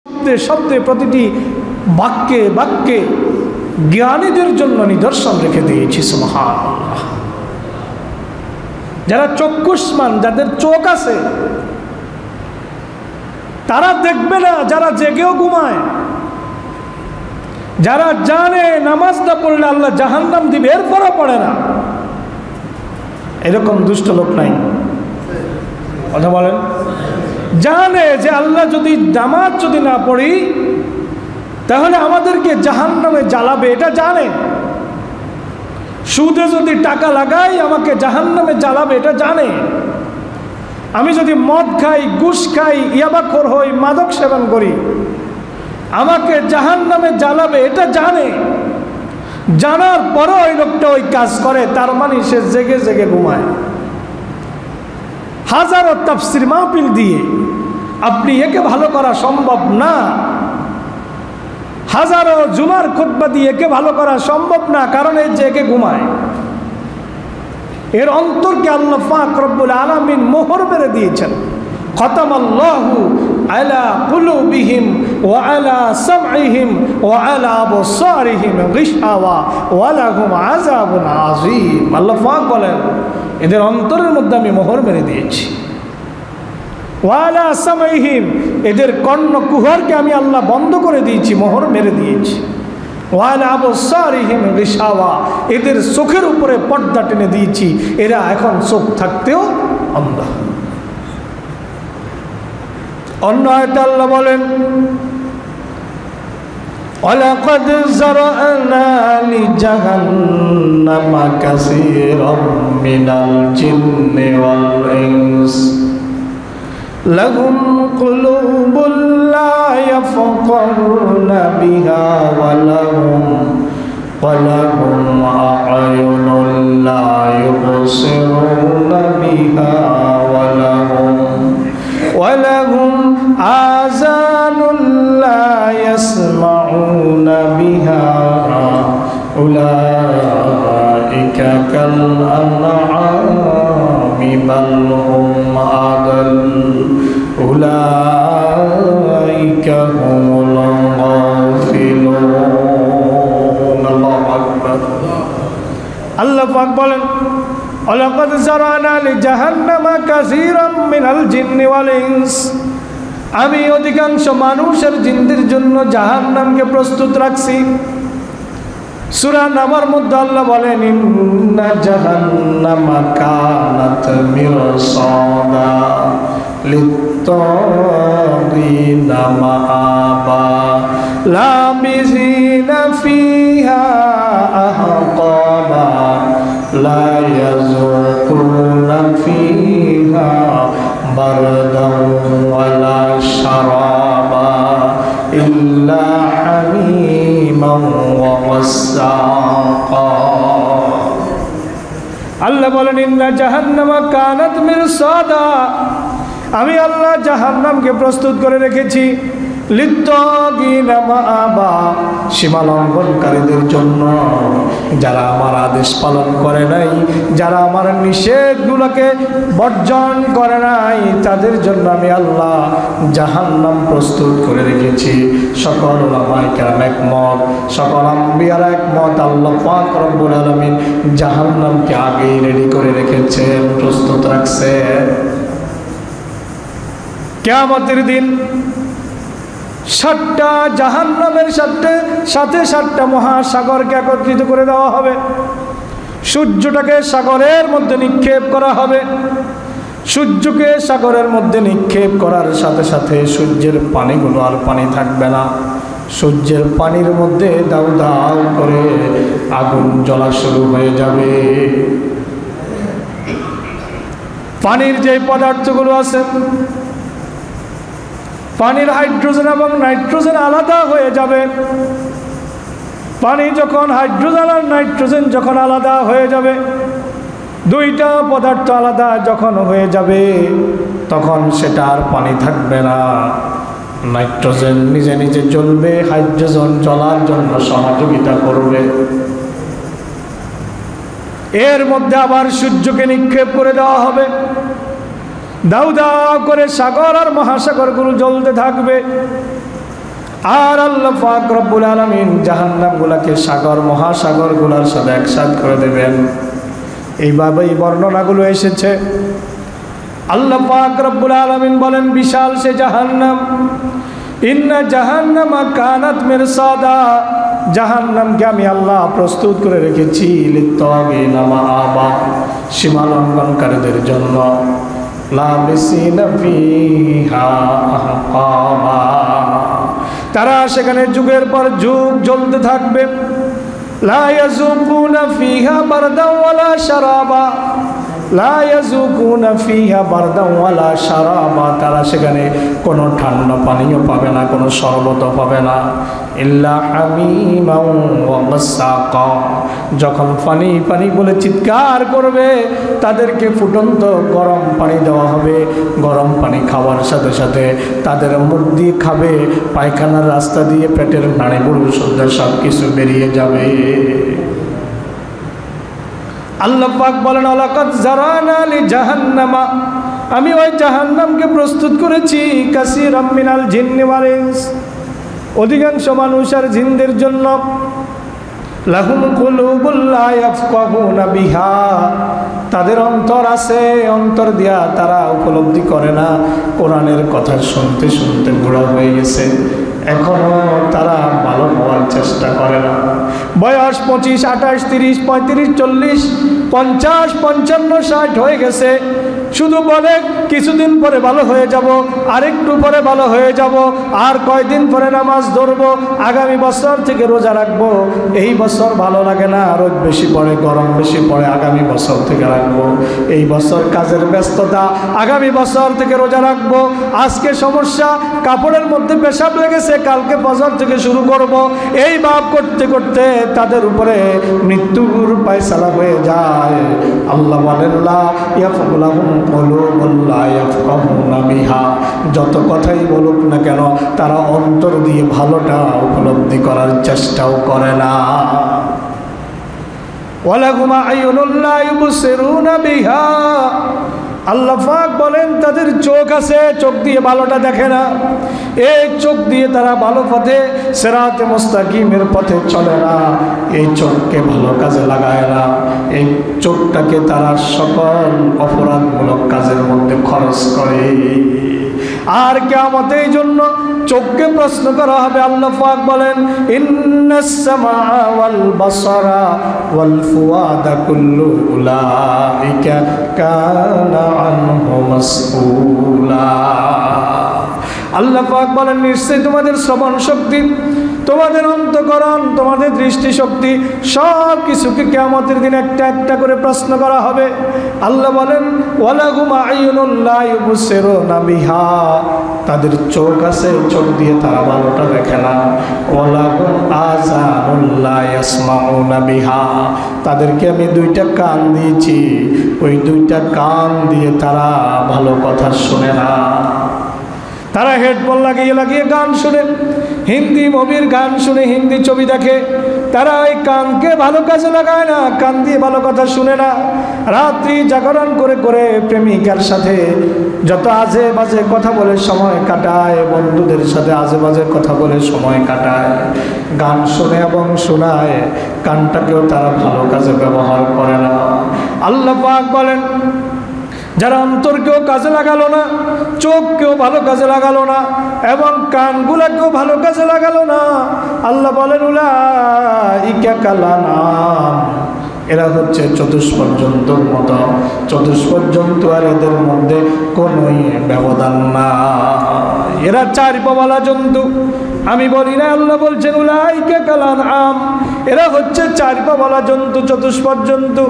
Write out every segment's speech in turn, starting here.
শব্দে শব্দে প্রতিটি বাক্যে বাক্যে জ্ঞানীদের জন্য নিদর্শন রেখে দিয়েছি। সুবহানাল্লাহ। যারা চক্ষুষ্মান, যাদের চোখ আছে, তারা দেখবে না যারা জেগেও ঘুমায়, যারা জানে নামাজ না পড়লে আল্লাহ জাহান্নাম দিবে এরপরও পড়ে না, এরকম দুষ্ট লোক নাই? কথা বলেন। জানে যে আল্লাহ যদি নামাজ যদি না পড়ি তাহলে আমাদেরকে জাহান্নামে জ্বালাবে, এটা জানে। সুদে যদি টাকা লাগাই আমাকে জাহান্নামে জ্বালাবে, এটা জানে। আমি যদি মদ খাই, ঘুষ খাই, ইয়াবাখোর হই, মাদক সেবন করি, আমাকে জাহান্নামে জ্বালাবে, এটা জানে। জানার পরও ওই লোকটা ওই কাজ করে, তার মানে সে জেগে জেগে ঘুমায়। হাজারো তাফসীর মাহফিল দিয়ে আপনি একে ভালো করা সম্ভব না। হাজারো জুমার খুতবা দিয়ে একে ভালো করা সম্ভব না, কারণ এই জেগে ঘুমায়। এর অন্তরকে আল্লাহ পাক রব্বুল আলামিন মোহর মেরে দিয়েছেন। খতামাল্লাহু আলা কুলুবিহিম ওয়া আলা সামঈহিম ওয়া আলা আবসারিহিম গিশাওয়া ওয়া লাহুম আযাবুন আযীম। আল্লাহ পাক বলেন এদের অন্তরের মধ্যে আমি মোহর মেরে দিয়েছি। ওয়া আলা সামঈহিম, এদের কর্ণকুহরকে আমি আল্লাহ বন্ধ করে দিয়েছি, মোহর মেরে দিয়েছি। ওয়া আলা আবসারিহিম গিশাওয়া, এদের চোখের উপরে পর্দা টেনে দিয়েছি, এরা এখন চোখ থাকতেও অন্ধ। অন্য আয়াতে আল্লাহ বলেন ওয়ালাকাদ যারানা লিজাহান্নামা কাসীরাম মিনাল জিন্নি ওয়াল ইনস লাহুম কুলুবুল লা ইয়াফকাহুনা বিহা ওয়া লাহুম আ'য়ুনুন লা ইউবসিরুনা বিহা ওয়া লাহুম আযানুন লা ইয়াসমাউনা বিহা উলাইকা কাল আনআমি বাল হুম আদাল উলাইকা হুমুল গাফিলুন। আল্লাহু আকবার। আল্লাহ পাক বলেন ওয়ালাকাদ যারানা লিজাহান্নামা কাসীরাম মিনাল জিন্নি ওয়াল ইনস, আমি অধিকাংশ মানুষের জিনদের জন্য জাহান্নামকে প্রস্তুত রাখছি। সূরা নামার মধ্যে আল্লাহ বলেন ইন্না জাহান্নামা কানাত মিরসাদা লিত্তাগিনা মাআবা লাবিসিনা ফিহা আহকাবা লা ইয়াযুকুনা ফিহা বারদান ওয়ালা শারাবা ইল্লা হামিমান ওয়া ওয়াসসাকা। আল্লাহ বলেন ইন্না জাহান্নামা কানাত মিরসাদা, আমি আল্লাহ জাহান্নামকে প্রস্তুত করে রেখেছি লিত্তাগিনা মাআবা, সীমা লঙ্ঘনকারীদের জন্য, যারা আমার আদেশ পালন করে নাই, যারা আমার নিষেধগুলোকে বর্জন করে নাই, তাদের জন্য আমি আল্লাহ জাহান্নাম প্রস্তুত করে রেখেছি। সকল উলামায়ে কেরাম একমত, সকল আম্বিয়ারা একমত, আল্লাহ পাক রব্বুল আলামিন জাহান্নামকে আগেই রেডি করে রেখেছেন, প্রস্তুত রাখছেন। কিয়ামতের দিন 7টা জাহান্নামের সাথে 7টা মহাসাগরকে একত্রিত করে দেওয়া হবে। সূর্যটাকে সাগরের মধ্যে নিক্ষেপ করা হবে। সূর্যকে সাগরের মধ্যে নিক্ষেপ করার সাথে সাথে সূর্যের পানিগুলো আর পানি থাকবে না। সূর্যের পানির মধ্যে দাউ দাউ করে আগুন জ্বলা শুরু হয়ে যাবে। পানির যে পদার্থগুলো আছে, পানির হাইড্রোজেন এবং নাইট্রোজেন আলাদা হয়ে যাবে। পানি যখন হাইড্রোজেন আর নাইট্রোজেন যখন আলাদা হয়ে যাবে, দুইটা পদার্থ আলাদা যখন হয়ে যাবে, তখন সেটা আর পানি থাকবে না। নাইট্রোজেন নিজে নিজে জ্বলবে, হাইড্রোজেন জ্বলার জন্য সহযোগিতা করবে। এর মধ্যে আবার সূর্যকে নিক্ষেপ করে দেওয়া হবে। দাউ দাউ করে সাগর আর মহাসাগরগুলো জ্বলতে থাকবে। আর আল্লাহ পাক রব্বুল আলামিন জাহান্নামগুলোকে সাগর মহাসাগরগুলোর সাথে একসাথ করে দেবেন। এইভাবে এই বর্ণনাগুলো এসেছে। আল্লাহ পাক রব্বুল আলামিন বলেন বিশাল সে জাহান্নাম, ইন্না জাহান্নামা কানাত মিরসাদা, জাহান্নামকে আমি আল্লাহ প্রস্তুত করে রেখেছি লিত্তাগিনা মাআবা, সীমা লঙ্ঘনকারীদের জন্য। লাবিসিনা ফিহা আহকাবা, তারা সেখানে যুগের পর যুগ জ্বলতে থাকবে। লা ইয়াযুকুনা ফিহা বারদান ওয়ালা শারাবা, লা ইয়াযুকুনা ফিহা বারদান ওয়ালা শারাবা, তারা সেখানে কোনো ঠান্ডা পানিও পাবে না, কোনো শরবতও পাবে না। ইল্লা হামিমান ওয়া গাসসাকা, যখন পানি পানি বলে চিৎকার করবে তাদেরকে ফুটন্ত গরম পানি দেওয়া হবে। গরম পানি খাওয়ার সাথে সাথে তাদের মুখ দিয়ে খাবে, পায়খানার রাস্তা দিয়ে পেটের নাড়িভুড়ি শুদ্ধ সব কিছু বেরিয়ে যাবে। আল্লাহ পাক বলেন আলাকাদ জারানা লি জাহান্নামা, আমি ওই জাহান্নামকে প্রস্তুত করেছি কাসীরাম মিনাল জিন্নি ওয়াল ইনস, অধিকাংশ মানুষ আর জিনদের জন্য। লাহুম কুলুবুল লা ইয়াফকাহুনা বিহা, তাদের অন্তর আছে, অন্তর দিয়া তারা উপলব্ধি করে না। কোরআনের কথা শুনতে শুনতে বুড়া হয়ে গেছে, এখনো তারা ভালো হওয়ার চেষ্টা করে না। বয়স 25, 28, 30, 35, 40, 50, 55, 60 হয়ে গেছে, শুধু বলে কিছুদিন পরে ভালো হয়ে যাব, আরেকটু পরে ভালো হয়ে যাব, আর কয়দিন পরে নামাজ ধরবো, আগামী বছর থেকে রোজা রাখবো। এই বছর ভালো লাগে না, রোদ বেশি পড়ে, গরম বেশি পড়ে, আগামী বছর থেকে রাখবো। এই বছর কাজের ব্যস্ততা, আগামী বছর থেকে রোজা রাখবো। আজকে সমস্যা, কাপড়ের মধ্যে পেশাব লেগেছে, কালকে বছর থেকে শুরু করব। এই ভাব করতে করতে তাদের উপরে মৃত্যুর ফয়সালা হয়ে যায়। আল্লাহ বলেন লা ইয়াফকুলাহুম কুলুবুল লা ইয়াফকাহুনা বিহা, যত কথাই বলুক না কেন তারা অন্তর দিয়ে ভালোটা উপলব্ধি করার চেষ্টাও করে না। ওয়ালাহুম আয়ুনুল লা ইউবসিরুনা বিহা, আল্লাহ পাক বলেন তাদের চোখ আছে, চোখ দিয়ে ভালোটা দেখে না। এই চোখ দিয়ে তারা ভালো পথে সিরাতে মুস্তাকিমের পথে চলে না, এই চোখকে ভালো কাজে লাগায় না। এই চোখটাকে তারা সকল অপরাধমূলক কাজের মধ্যে খরচ করে। আর কিয়ামতে এই জন্য চোখকে প্রশ্ন করা হবে। আল্লাহ পাক বলেন ইন্নাস সামা ওয়াল বাসারা ওয়াল ফুয়াদা কুল্লু উলাইকা কানা আনহু মাসউলা। আল্লাহ পাক বলেন নিশ্চয়ই তোমাদের শ্রবণ শক্তি, তোমাদের অন্তঃকরণ, তোমাদের দৃষ্টি শক্তি সব কিছুকে কিয়ামতের দিন একটা একটা করে প্রশ্ন করা হবে। আল্লাহ বলেন ওয়ালাহুম আয়ুনুন লা ইউবসিরুনা বিহা, তাদের চোখ আছে, চোখ দিয়ে তারা ভালোটা দেখে না। ওয়ালাহুম আযানুন লা ইয়াসমাউনা বিহা, তাদেরকে আমি দুইটা কান দিয়েছি, ওই দুইটা কান দিয়ে তারা ভালো কথা শুনে না। তারা হেডফোন লাগিয়ে লাগিয়ে গান শুনে, হিন্দি মুভির গান শুনে, হিন্দি ছবি দেখে। তারা ওই কানকে ভালো কাজে লাগায় না, কান দিয়ে ভালো কথা শুনে না। রাত্রি জাগরণ করে করে প্রেমিকার সাথে যত আজে বাজে কথা বলে সময় কাটায়, বন্ধুদের সাথে আজে বাজে কথা বলে সময় কাটায়। গান শুনে এবং শোনায়, কানটাকেও তারা ভালো কাজে ব্যবহার করে না। আল্লাহ পাক বলেন যারা অন্তরকেও কাজে লাগালো না, চোখকেও ভালো কাজে লাগালো না, এবং কানগুলাকেও ভালো কাজে লাগালো না, আল্লাহ বলেন উলাইকা কালানাম, এরা হচ্ছে চতুষ্পদ জন্তুর মতো। চতুষ্পদ জন্তু আর এদের মধ্যে কোনোই ব্যবধান না, এরা চার পাওয়ালা জন্তু। আমি বলি না, আল্লাহ বলছেন উলাইকা কালানাম, এরা হচ্ছে চার পাওয়ালা জন্তু, চতুষ্পদ জন্তু।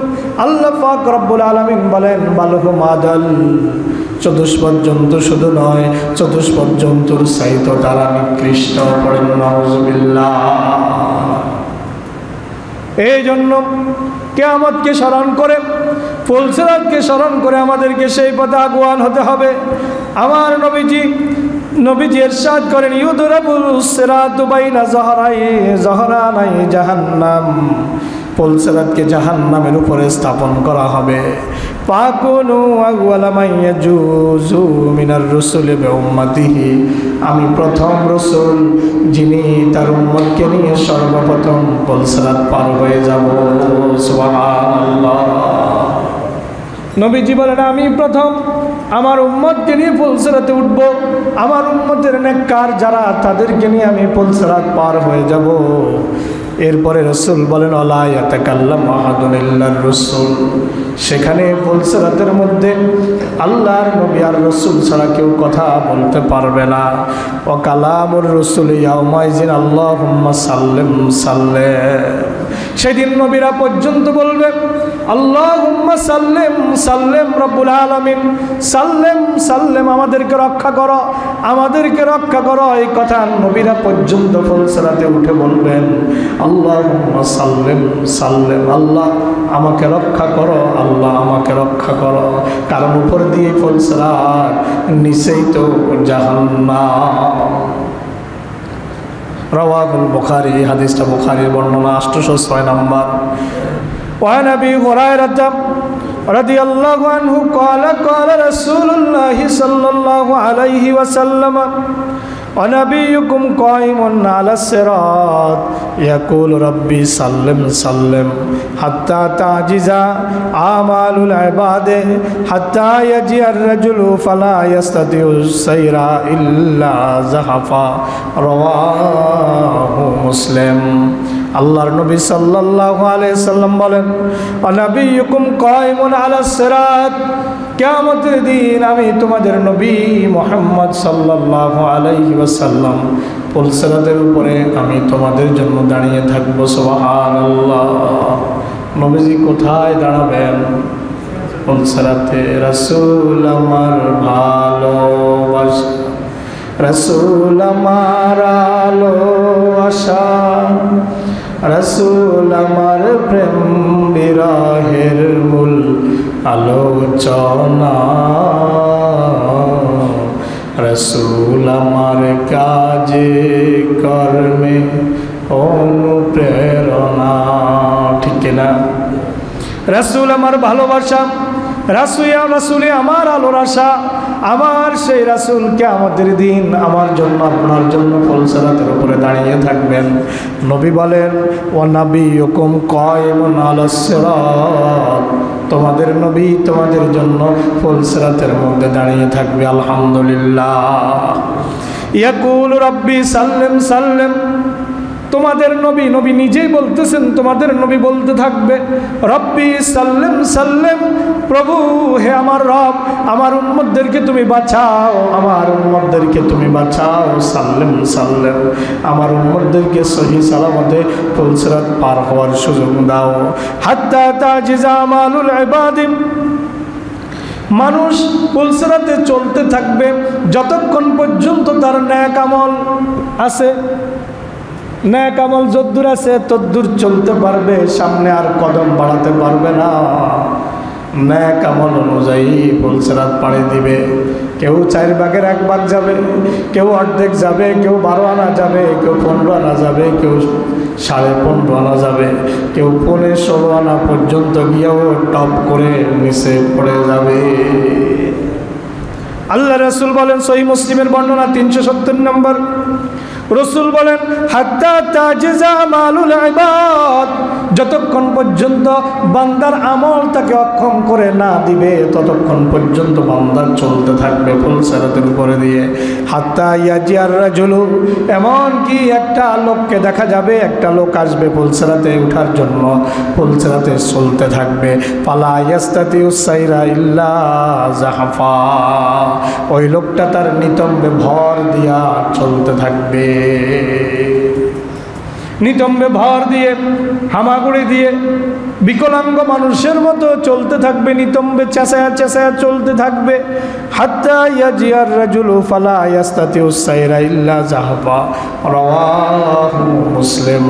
আল্লাহ পাক রব্বুল আলামিন বলেন বালহুম আদাল, চতুষ্পদ জন্তু শুধু নয়, চতুষ্পদ জন্তুর চাইতে তারা নিকৃষ্ট। পড়েন নাউযুবিল্লাহ। এই জন্য কিয়ামতকে স্মরণ করে, ফুলসিরাতকে স্মরণ করে আমাদেরকে সেই পথে আগুয়ান হতে হবে। আমার নবীজি ইরশাদ করেন ইউদরাবুস সিরাতু বাইনা যহরানাই জাহান্নাম, ফুলসিরাতকে জাহান্নামের উপরে স্থাপন করা হবে। ফাকুনু আউয়ালা মান ইয়াজুজু মিনার রাসূলি বিউম্মাতিহি, আমি প্রথম রাসূল যিনি তার উম্মতকে নিয়ে সর্বপ্রথম পুলসিরাত পার হয়ে যাব। সুবহানাল্লাহ। নবীজি বলেন আমি প্রথম আমার উম্মতকে নিয়ে পুলসিরাতে উঠব, আমার উম্মতের নেককার যারা তাদেরকে নিয়ে আমি পুলসিরাত পার হয়ে যাব। এরপরে রাসূল বলেন আলা ইয়াতাকাল্লামু আহাদুন ইল্লার রাসূল, সেখানে পুলসিরাতের মধ্যে আল্লাহর নবী আর রাসূল ছাড়া কেউ কথা বলতে পারবে না। ওয়া কালামুর রাসূল ইয়াউমাইজিন আল্লাহুম্মা সাল্লিম সাল্লিম, সেদিন নবীরা পর্যন্ত বলবে আল্লাহুম্মা সাল্লিম সাল্লিম রব্বুল আলামিন, সাল্লিম সাল্লিম, আমাদেরকে রক্ষা করো, আমাদেরকে রক্ষা করো। এই কথা নবীরা পর্যন্ত পুলসিরাতে উঠে বলবেন আল্লাহুম্মা সাল্লিম সাল্লিম, আল্লাহ আমাকে রক্ষা করো, আল্লাহ আমাকে রক্ষা করো। কারণ উপর দিয়ে পুলসিরাত, নিচেই তো জাহান্নাম। রাওয়াহুল বুখারী, হাদিসটা বুখারীর বর্ণনা 806 নম্বর। وعن أبي هريرة رضي الله عنه قال قال رسول الله صلى الله عليه وسلم ونبيكم قائم على الصراط يقول ربي سلم سلم حتى تعجز أعمال العباد حتى يجيء الرجل فلا يستطيع السير إلا زحفا رواه مسلم। আল্লাহর নবী সাল্লাল্লাহু আলাইহি সাল্লাম বলেন অনাবিয়ুকুম কায়িমুন আলাস সিরাত, কিয়ামতের দিন আমি তোমাদের নবী মুহাম্মদ সাল্লাল্লাহু আলাইহি ওয়াসাল্লাম পুলসিরাতের উপরে আমি তোমাদের জন্য দাঁড়িয়ে থাকব। সুবহানাল্লাহ। নবীজি কোথায় দাঁড়াবেন? পুলসিরাতে। রাসূল আমার ভালোবাসা, রাসূল আমার আলো আশা, রাসূল আমার প্রেম বিরহের মূল আলোচনা, রাসূল আমার কাজে কর্মে অনুপ্রেরণা। ঠিক না? রাসূল আমার ভালোবাসা, রাসূলে আমার আলোর আশা, আমার সেই রাসূল কিয়ামতের দিন আমার জন্য আপনার জন্য পুলসিরাতের উপরে দাঁড়িয়ে থাকবেন। নবী বলেন ওয়া নাবিয়ুকুম কায়িমুন আলাস সিরাত, তোমাদের নবী তোমাদের জন্য পুলসিরাতের মধ্যে দাঁড়িয়ে থাকবে। আলহামদুলিল্লাহ। ইয়াকুল রব্বি সাল্লিম সাল্লিম, তোমাদের নবী, নবী নিজেই বলতেছেন, তোমাদের নবী বলতে থাকবে রব্বি সাল্লিম সাল্লিম, প্রভু হে আমার রব, আমার উম্মতদেরকে তুমি বাঁচাও, আমার উম্মতদেরকে তুমি বাঁচাও, সাল্লিম সাল্লিম, আমার উম্মতদেরকে সহি সালামতে পুলসিরাত পার হওয়ার সুযোগ দাও। হাত্তা তাজিজা আমালুল ইবাদি, মানুষ পুলসিরাতে চলতে থাকবে যতক্ষণ পর্যন্ত তার নেক আমল আছে, নেক আমল যদ্দূর আছে তদ্দূর চলতে পারবে, সামনে আর কদম বাড়াতে পারবে না। নেক আমল অনুযায়ী পুলসিরাত পাড়ি দিবে। কেউ 4 ভাগের 1 ভাগ যাবে, কেউ অর্ধেক যাবে, কেউ 12 আনা যাবে, কেউ 15 আনা যাবে, কেউ 15.5 আনা যাবে, কেউ 15-16 আনা পর্যন্ত গিয়েও টপ করে নিচে পড়ে যাবে। আল্লাহ রাসূল বলেন, সহিহ মুসলিমের বর্ণনা 370 নম্বর, রাসূল বলেন হাত্তা তাজিজা আমালুল ইবাদ, যতক্ষণ পর্যন্ত বান্দার আমল তাকে অক্ষম করে না দিবে ততক্ষণ পর্যন্ত বান্দা চলতে থাকবে পুলসিরাতের উপরে দিয়ে। হাত্তা ইয়াজিয়ার রাজুলু, এমন কি একটা লোককে দেখা যাবে, একটা লোক আসবে পুলসিরাতে ওঠার জন্য, পুলসিরাতে চলতে থাকবে। ফালা ইয়াস্তাতিউস সাইরা ইল্লা জাহাফা, ওই লোকটা তার নিতম্বে ভর দিয়া চলতে থাকবে, নিতম্বে ভর দিয়ে হামাগুড়ি দিয়ে বিকলাঙ্গ মানুষের মতো চলতে থাকবে, নিতম্বে চেঁচায়া চেঁচায়া চলতে থাকবে। হাত্তা ইয়াজিয়ার রাজুলু ফালা ইয়াস্তাতিউস সাইরা ইল্লা জাহাফা রাওয়াহু মুসলিম।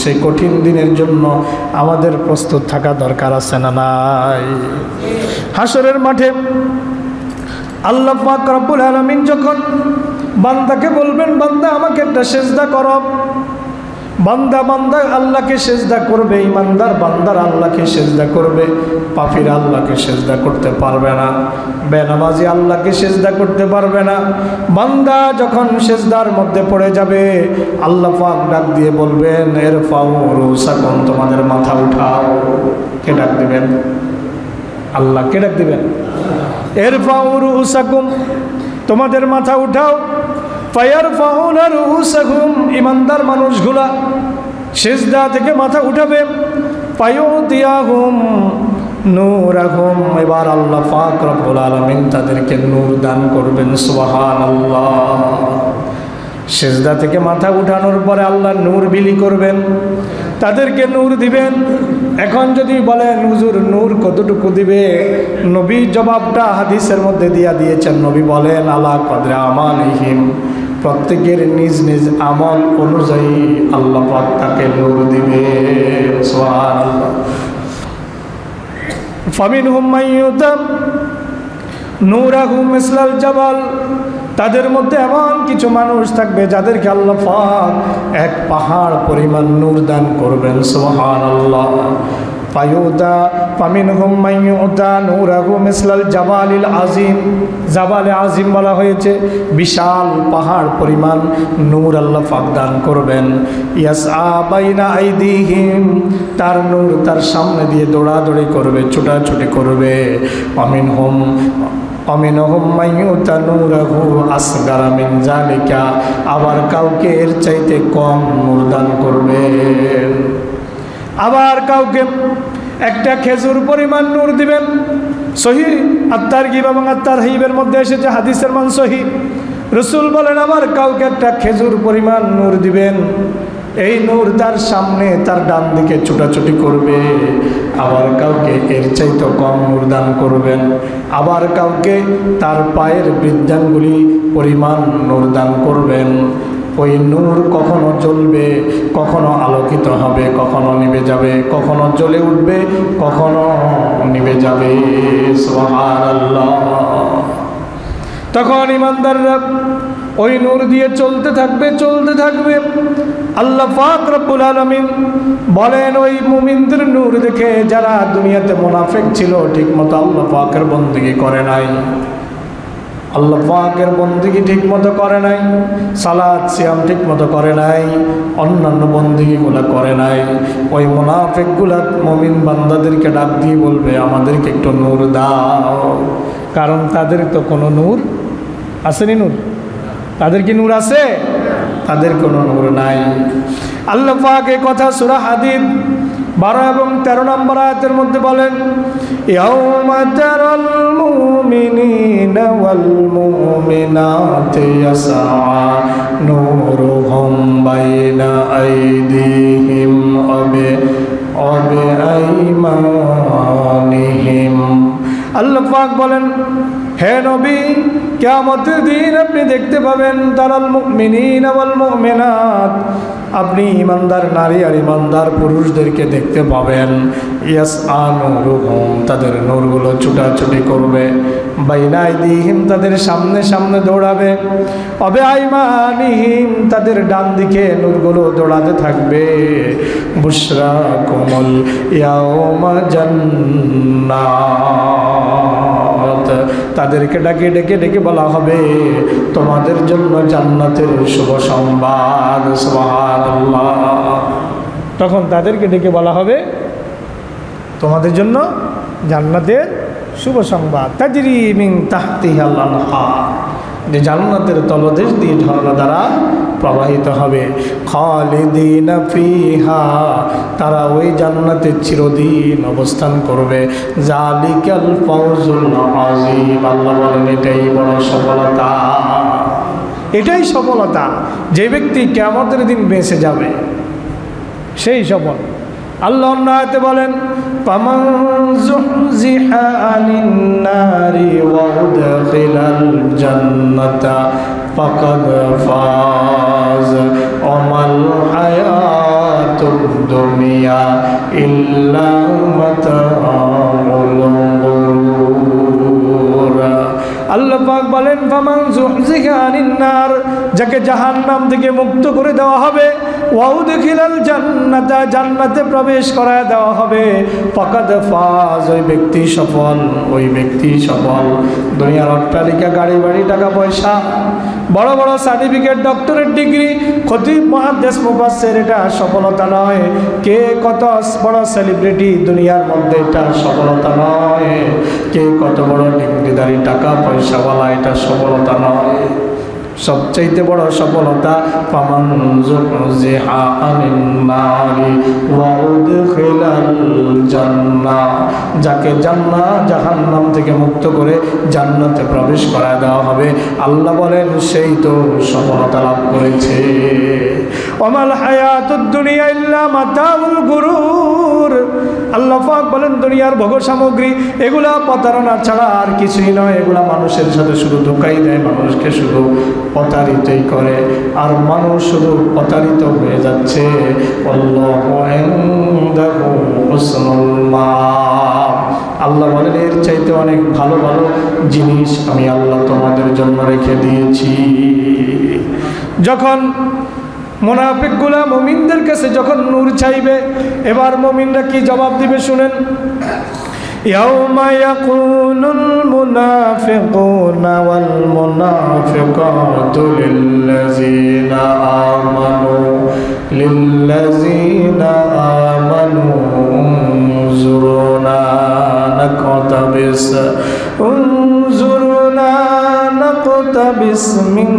সেই কঠিন দিনের জন্য আমাদের প্রস্তুত থাকা দরকার আছে না নাই? হাসরের মাঠে আল্লাহ পাক রব্বুল আলামিন যখন বান্দাকে বলবেন বান্দা আমাকে একটা সিজদা করো, বান্দা বান্দা আল্লাহকে সেজদা করবে, ইমানদার বান্দার আল্লাহকে সেজদা করবে, পাপীরা আল্লাহকে সেজদা করতে পারবে না, বেনামাজি আল্লাহকে সেজদা করতে পারবে না। বান্দা যখন সেজদার মধ্যে পড়ে যাবে, আল্লাহ পাক ডাক দিয়ে বলবেন, ইরফাউ রুসাকুম, তোমাদের মাথা উঠাও। কে ডাক দিবেন? আল্লাহ। কে ডাক দিবেন? ইরফাউ রুসাকুম, তোমাদের মাথা উঠাও। ফায়ারফাউনা রুসাহুম, ইমানদার মানুষগুলা সিজদা থেকে মাথা উঠাবে। ফায়ুদিয়াহুম নূরাহুম, এবার আল্লাহ পাক রব্বুল আলামিন তাদেরকে নূর দান করবেন। সুবহানাল্লাহ। সিজদা থেকে মাথা উঠানোর পরে আল্লাহ নূর বিলি করবেন, তাদেরকে নূর দিবেন। এখন যদি বলেন হুজুর নূর কতটুকু দিবে, নবী জবাবটা হাদিসের মধ্যে দিয়েছেন। নবী বলেন, আলা কদরে আমালিহিম, প্রত্যেকের নিজ নিজ আমল অনুযায়ী আল্লাহ পাক তাকে নূর দিবে। সুবহানাল্লাহ। ফামিনহুম মান ইউতাম নূরাহু মিসলাল জাবাল, তাদের মধ্যে এমন কিছু মানুষ থাকবে যাদেরকে আল্লাহ পাক এক পাহাড় পরিমাণ নূর দান করবেন। সুবহানাল্লাহ। ফামিনহুম মান ইউতা নূরাহু মিসলাল জাবালিল আযীম, জাবালে আযীম বলা হয়েছে, বিশাল পাহাড় পরিমাণ নূর আল্লাহ পাক দান করবেন। ইয়াসআ বাইনা আইদিহিম, তার নূর তার সামনে দিয়ে দৌড়াদৌড়ি করবে, ছোটাছুটি করবে। অমিনহুম মান ইউতা নূরাহু আসগারা মিন যালিকা, আবার কাউকে এর চাইতে কম নূর দান করবেন। আবার কাউকে একটা খেজুর পরিমাণ নূর দিবেন। সহিহ আত-তারগিব এবং আত-তারহিবের মধ্যে এসেছে, হাদিসের মান সহিহ। রাসূল বলেন, আবার কাউকে একটা খেজুর পরিমাণ নূর দিবেন। এই নূর তার সামনে তার ডান দিকে ছুটাছুটি করবে। আবার কাউকে এর চাইতে কম নূর দান করবেন। আবার কাউকে তার পায়ের বৃদ্ধাঙ্গুলি পরিমাণ নূর দান করবেন। ওই নূর কখনো জ্বলবে, কখনো আলোকিত হবে, কখনো নিভে যাবে, কখনো জ্বলে উঠবে, কখনো নিভে যাবে। সুবহানাল্লাহ। তখন ইমানদাররা ওই নূর দিয়ে চলতে থাকবে, চলতে থাকবে। আল্লাহ পাক রব্বুল আলামিন বলেন, ওই মুমিনদের নূর দেখে যারা দুনিয়াতে মুনাফিক ছিল, ঠিকমতো আল্লাহ পাকের বন্দেগী করে নাই, আল্লাহ পাকের বন্দেগী ঠিক মতো করে নাই, সালাত সিয়াম ঠিক মতো করে নাই, অন্যান্য বন্দেগীগুলো করে নাই, ওই মুনাফিকগুলা মুমিন বান্দাদেরকে ডাক দিয়ে বলবে, আমাদেরকে একটু নূর দাও। কারণ তাদের তো কোনো নূর আসেনি। নূর, তাদের কি নূর আছে? তাদের কোনো নূর নাই। আল্লাহ পাক এই কথা সূরা হাদীদ 12 এবং 13 নম্বর আয়াতের মধ্যে বলেন, ইয়াউমা তারাল মুমিনিনা ওয়াল মুমিনাতি ইয়াসআ নূরুহুম বাইনা আইদিহিম ওয়া বিআইমানিহিম। আল্লাহ পাক বলেন, হে নবী, কিয়ামতের দিন আপনি দেখতে পাবেন তারাল মুমিনিনা ওয়াল মুমিনাত, আপনি ইমানদার নারী আর ইমানদার পুরুষদেরকে দেখতে পাবেন। ইয়াসআ নূরুহুম, তাদের নূরগুলো ছুটাছুটি করবে। বাইনা আইদিহিম, তাদের সামনে সামনে দৌড়াবে। ওয়া বিআইমানিহিম, তাদের ডান দিকে নূরগুলো দৌড়াতে থাকবে। বুশরাকুমুল ইয়াউমা জান্নাত, তাদেরকে ডেকে ডেকে ডেকে বলা হবে, তোমাদের জন্য জান্নাতের শুভ সংবাদ। সুবহানাল্লাহ। তখন তাদেরকে ডেকে বলা হবে, তোমাদের জন্য জান্নাতের শুভ সংবাদ। তাজরি মিন তাহতিহাল আনহার, যে জান্নাতের তলদেশ দিয়ে ঝর্ণা দ্বারা প্রবাহিত হবে। খালিদিনা ফিহা, তারা ওই জান্নাতে চিরদিন অবস্থান করবে। জালিকাল ফাওজুল আযীম, আল্লাহ বলেন এটাই বড় সফলতা, এটাই সফলতা। যে ব্যক্তি কিয়ামতের দিন বেঁচে যাবে সেই সফল। আল্লাহ অন্য আয়াতে বলেন, ফামান যুহজিহা আনিন নারি ওয়া উদখিলাল জান্নাতা ফাকাদ ফাজ ওয়া মাল হায়াতুদ দুনিয়া ইল্লা মাতাউল গুরুর। আল্লাহ পাক বলেন, ফামান যুহজিহা আনিন নার, যাকে জাহান্নাম থেকে মুক্ত করে দেওয়া হবে, ওয়াউদখিলাল জান্নাতা, জান্নাতে প্রবেশ করায় দেওয়া হবে। ফাকাদ ফাজ, ওই ব্যক্তি সফল, ওই ব্যক্তি সফল। দুনিয়ার অট্টালিকা, গাড়ি বাড়ি, টাকা পয়সা, বড় বড় সার্টিফিকেট, ডক্টরেট ডিগ্রি, খতিব, মুহাদ্দিস, মুফাসসির, এটা সফলতা নয়। কে কত বড় সেলিব্রিটি দুনিয়ার মধ্যে, এটা সফলতা নয়। কে কত বড় ডিগ্রিধারী, টাকা পয়সাওয়ালা, এটা সফলতা নয়। সবচাইতে বড় সফলতা ফামান যুহজিহা আনিন নারি ওয়া উদখিলাল জান্নাহ, যাকে জাহান্নাম থেকে মুক্ত করে জান্নাতে প্রবেশ করায় দেওয়া হবে। আল্লাহ বলেন সেই তো সফলতা লাভ করেছে। ওয়ামাল হায়াতুদ দুনিয়া ইল্লা মাতাউল গুরুর, আল্লাহ পাক বলেন দুনিয়ার ভোগ সামগ্রী এগুলা প্রতারণা ছাড়া আর কিছুই নয়। এগুলা মানুষের সাথে শুধু ধোঁকাই দেয়, মানুষকে শুধু প্রতারিতই করে, আর মানুষ শুধু প্রতারিত হয়ে যাচ্ছে। আল্লাহু ইনদাহু হুসনুল মাআব, আল্লাহ বলেন এর চাইতে অনেক ভালো ভালো জিনিস আমি আল্লাহ তোমাদের জন্য রেখে দিয়েছি। যখন মুনাফিকগুলা মুমিনদের কাছে যখন নূর চাইবে, এবার মুমিনরা কি জবাব দিবে শুনেন। ইয়াউমা ইয়াকুলুল মুনাফিকুনা ওয়াল মুনাফিকাতু লিল্লাযিনা আমানু উনজুরুনা نقتبس من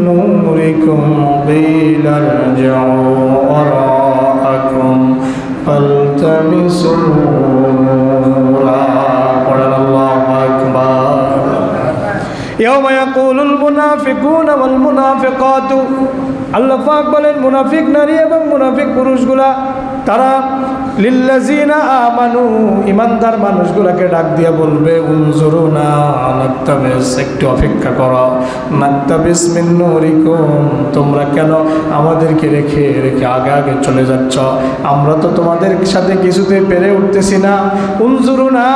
نوركم قيل ارجعوا وراءكم فالتمسوا نورا الله أكبر يوم يقول المنافقون والمنافقات, আল্লাহ পাক বলেন মুনাফিক নারী এবং মুনাফিক পুরুষগুলা তারা লিল্লাযিনা আমানু, ইমানদার মানুষগুলাকে ডাক দিয়া বলবে উনজুরুনা নাকতাবিস, একটু অপেক্ষা করো, নাকতাবিস মিন নূরিকুম, তোমরা কেন আমাদেরকে রেখে রেখে আগে আগে চলে যাচ্ছ, আমরা তো তোমাদের সাথে কিছুতে পেরে উঠতেছি না। উনজুরুনা,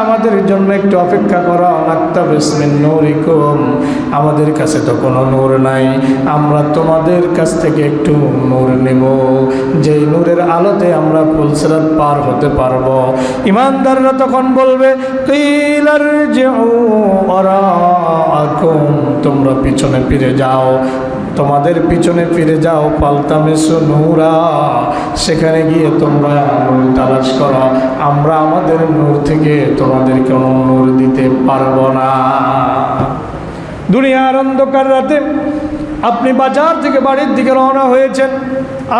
আমাদের জন্য একটু অপেক্ষা করো, নাকতাবিস মিন নূরিকুম, আমাদের কাছে তো কোনো নূর নাই, আমরা তোমাদের কাছ থেকে একটু নূর নেব, যেই নূরের আলোতে আমরা পুলসিরাত পার হতে পারবো। ইমানদাররা তখন বলবে কিল আরজিউ ওয়ারাআকুম, তোমরা পিছনে ফিরে যাও, তোমাদের পিছনে ফিরে যাও, ফালতামিসু নূরা, সেখানে গিয়ে তোমরা নূর তালাশ করো, আমরা আমাদের নূর থেকে তোমাদের কোনো নূর দিতে পারবো না। দুনিয়ার অন্ধকার রাতে আপনি বাজার থেকে বাড়ির দিকে রওনা হয়েছেন,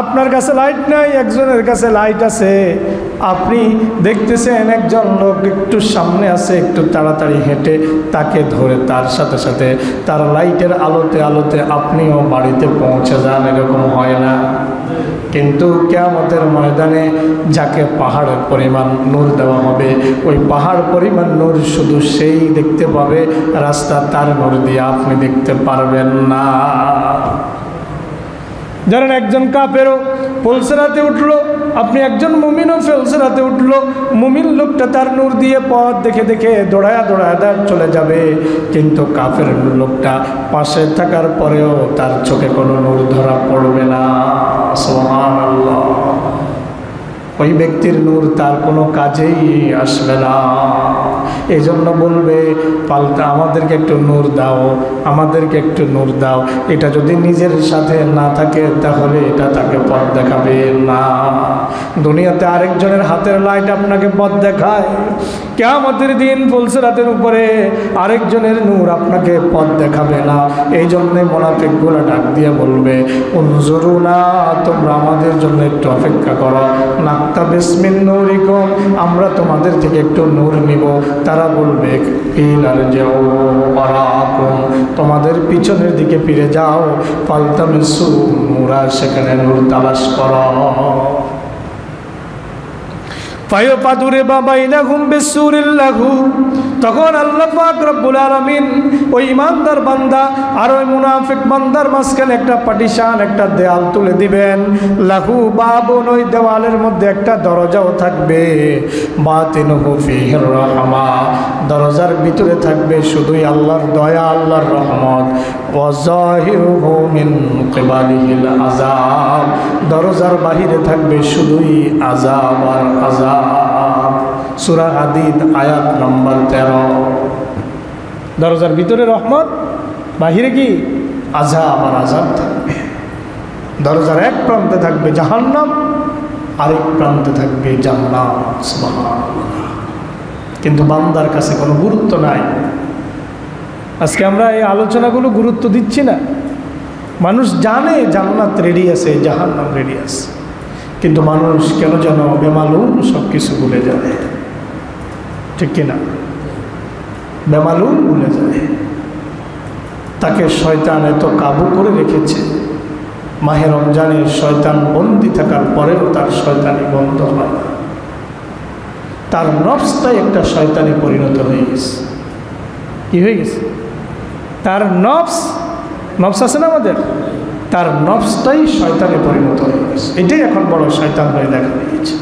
আপনার কাছে লাইট নাই, একজনের কাছে লাইট আছে, আপনি দেখতেছেন একজন লোক একটু সামনে আছে, একটু তাড়াতাড়ি হেঁটে তাকে ধরে তার সাথে সাথে তার লাইটের আলোতে আলোতে আপনিও বাড়িতে পৌঁছে যান, এরকম হয় না? কিন্তু কিয়ামতের ময়দানে যাকে পাহাড়ের পরিমাণ নূর দেওয়া হবে, ওই পাহাড় পরিমাণ নূর শুধু সেই দেখতে পাবে, রাস্তা তার নূর দিয়ে আপনি দেখতে পারবেন না। ধরেন একজন কাফেরও পুলসিরাতে উঠলো, আপনি একজন মুমিনও পুলসিরাতে উঠলো, মুমিন লোকটা তার নূর দিয়ে পথ দেখে দেখে দৌড়ায়া দৌড়ায়া চলে যাবে, কিন্তু কাফের লোকটা পাশে থাকার পরেও তার চোখে কোনো নূর ধরা পড়বে না। সুবহানাল্লাহ, ওই ব্যক্তির নূর তার কোনো কাজেই আসবে না। এই জন্য বলবে পাল্টা আমাদেরকে একটু নূর দাও, আমাদেরকে একটু নূর দাও। এটা যদি নিজের সাথে না থাকে তাহলে এটা তাকে পথ দেখাবে না। দুনিয়াতে আরেকজনের হাতের লাইট আপনাকে পথ দেখায়, কিয়ামতের দিন পুলসিরাতের উপরে আরেকজনের নূর আপনাকে পথ দেখাবে না। এই জন্যে মুনাফিকগুলো ডাক দিয়ে বলবে উনজুরুনা, তোমরা আমাদের জন্য একটু অপেক্ষা করো, নাকতাবিস মিন নূরিকুম, আমরা তোমাদের থেকে একটু নূর নিব। তারা বলবে কিল আরজিউ ওয়ারাআকুম, তোমাদের পিছনের দিকে ফিরে যাও, ফালতামিসু নূরা, সেখানে নূর তালাশ করো। ফায়ুফাদুরিবা বাইনাহুম বিসসুরিল লাহু, তখন আল্লাহ পাক রব্বুল আলামিন ওই ইমানদার বান্দা আর ওই মুনাফিক বান্দার মাঝখানে একটা পার্টিশন, একটা দেয়াল তুলে দিবেন। লাহু বাবুন, ওই দেওয়ালের মধ্যে একটা দরজাও থাকবে। বাতিনুহু ফীহির রাহমা, দরজার ভিতরে থাকবে শুধুই আল্লাহর দয়া, আল্লাহর রহমত। ওয়া যাহিরুহু মিন কিবালিহিল আযাব, দরজার বাহিরে থাকবে শুধুই আযাব আর আযাব। সূরা হাদীদ আয়াত নম্বর 13। দরজার ভিতরে রহমত, বাহিরে কি আযাব আর আযাব থাকবে। দরজার এক প্রান্তে থাকবে জাহান্নাম, আরেক প্রান্তে থাকবে জান্নাত। সুবহানাল্লাহ। কিন্তু বান্দার কাছে কোনো গুরুত্ব নাই। আজকে আমরা এই আলোচনাগুলো গুরুত্ব দিচ্ছি না। মানুষ জানে জান্নাত রেডি আছে, জাহান্নাম রেডি আছে, কিন্তু মানুষ কেন যেন বেমালুম সব কিছু ভুলে যায়। ঠিক কিনা? বেমালুম ভুলে যায়। তাকে শয়তান এত কাবু করে রেখেছে, মাহে রমজানে শয়তান বন্দী থাকার পরেও তার শয়তানি বন্ধ হয় না। তার নফসটাই একটা শয়তানি পরিণত হয়ে গেছে। কি হয়ে গেছে? তার নফস আছে না আমাদের, তার নফসটাই শয়তানে পরিণত হয়ে গেছে। এটাই এখন বড় শয়তান হয়ে দেখা দিয়েছে।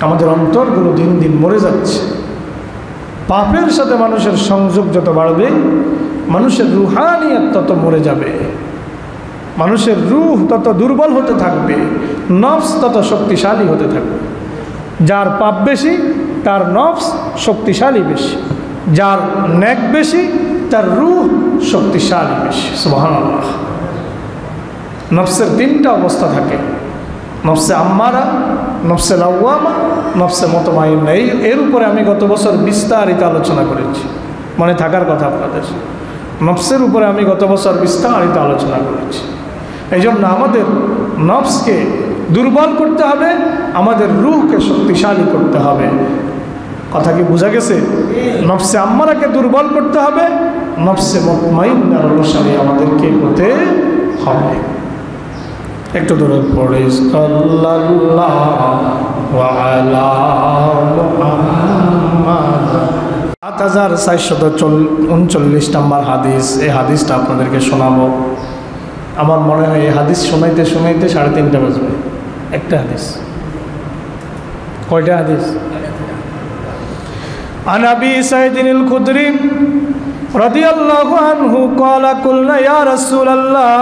আমাদের অন্তরগুলো দিন দিন মরে যাচ্ছে। পাপের সাথে মানুষের সংযোগ যত বাড়বে, মানুষের রুহানিয়ত তত মরে যাবে, মানুষের রূহ তত দুর্বল হতে থাকবে, নফস তত শক্তিশালী হতে থাকবে। যার পাপ বেশি তার নফস শক্তিশালী বেশি, যার নেক বেশি তার রূহ শক্তিশালী বেশি। সুবহানাল্লাহ। নফসের তিনটা অবস্থা থাকে, নফসে আম্মারা, নফসে লাওয়ামা, নফসে মুতমাইন্না। এর উপরে আমি গত বছর বিস্তারিত আলোচনা করেছি, মনে থাকার কথা আপনাদের। নফসের উপরে আমি গত বছর বিস্তারিত আলোচনা করেছি। এই জন্য আমাদের নফসকে দুর্বল করতে হবে, আমাদের রূহকে শক্তিশালী করতে হবে। কথা কি বোঝা গেছে? নফসে আম্মারাকে দুর্বল করতে হবে, নফসে মুতমাইন্নার অনুসারী আমাদেরকে হতে হবে। একটু দূরে পড়ে সাল্লাল্লাহু আলা মুহাম্মাদ। ৭,৪39 নম্বর হাদিস। এই হাদিসটা আপনাদেরকে শোনাবো। আমার মনে হয় এই হাদিস শোনাইতে শোনাইতে 3:30 বাজবে। একটা হাদিস, কয়টা হাদিস? عن أبي سعيد الخدري رضي الله عنه قال قلنا يا رسول الله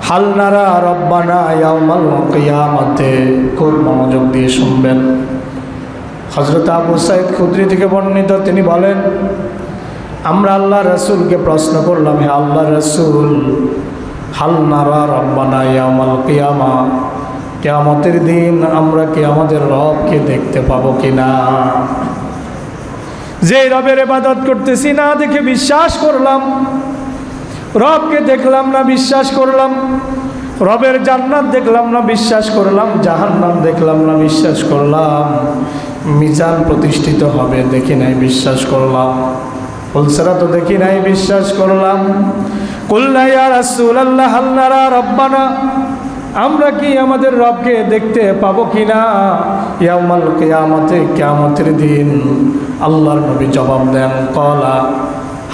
هل نرى ربنا يوم القيامة। খুব মনোযোগ দিয়ে শুনবেন। হযরত আবু সাঈদ খুদরি থেকে বর্ণিত, তিনি বলেন, আমরা আল্লাহ রাসূলকে প্রশ্ন করলাম, হে আল্লাহ রাসূল, হাল নারা রব্বানা ইয়াউমাল কিয়ামা, কিয়ামতের দিন আমরা কি আমাদের রবকে দেখতে পাবো কিনা? যে রবের ইবাদত করতেছি না দেখে বিশ্বাস করলাম, রবকে দেখলাম না বিশ্বাস করলাম, রবের জান্নাত দেখলাম না বিশ্বাস করলাম, জাহান্নাম দেখলাম না বিশ্বাস করলাম, মিজান প্রতিষ্ঠিত হবে দেখি নাই বিশ্বাস করলাম, ফুলসিরাত তো দেখি নাই বিশ্বাস করলাম। কুলনা ইয়া রাসূলুল্লাহ হাল নারা রব্বানা, আমরা কি আমাদের রবকে দেখতে পাবো কিনা ইয়াউমাল কিয়ামতে, কিয়ামতের দিন? আল্লাহর নবী জবাব দেন, ক্বালা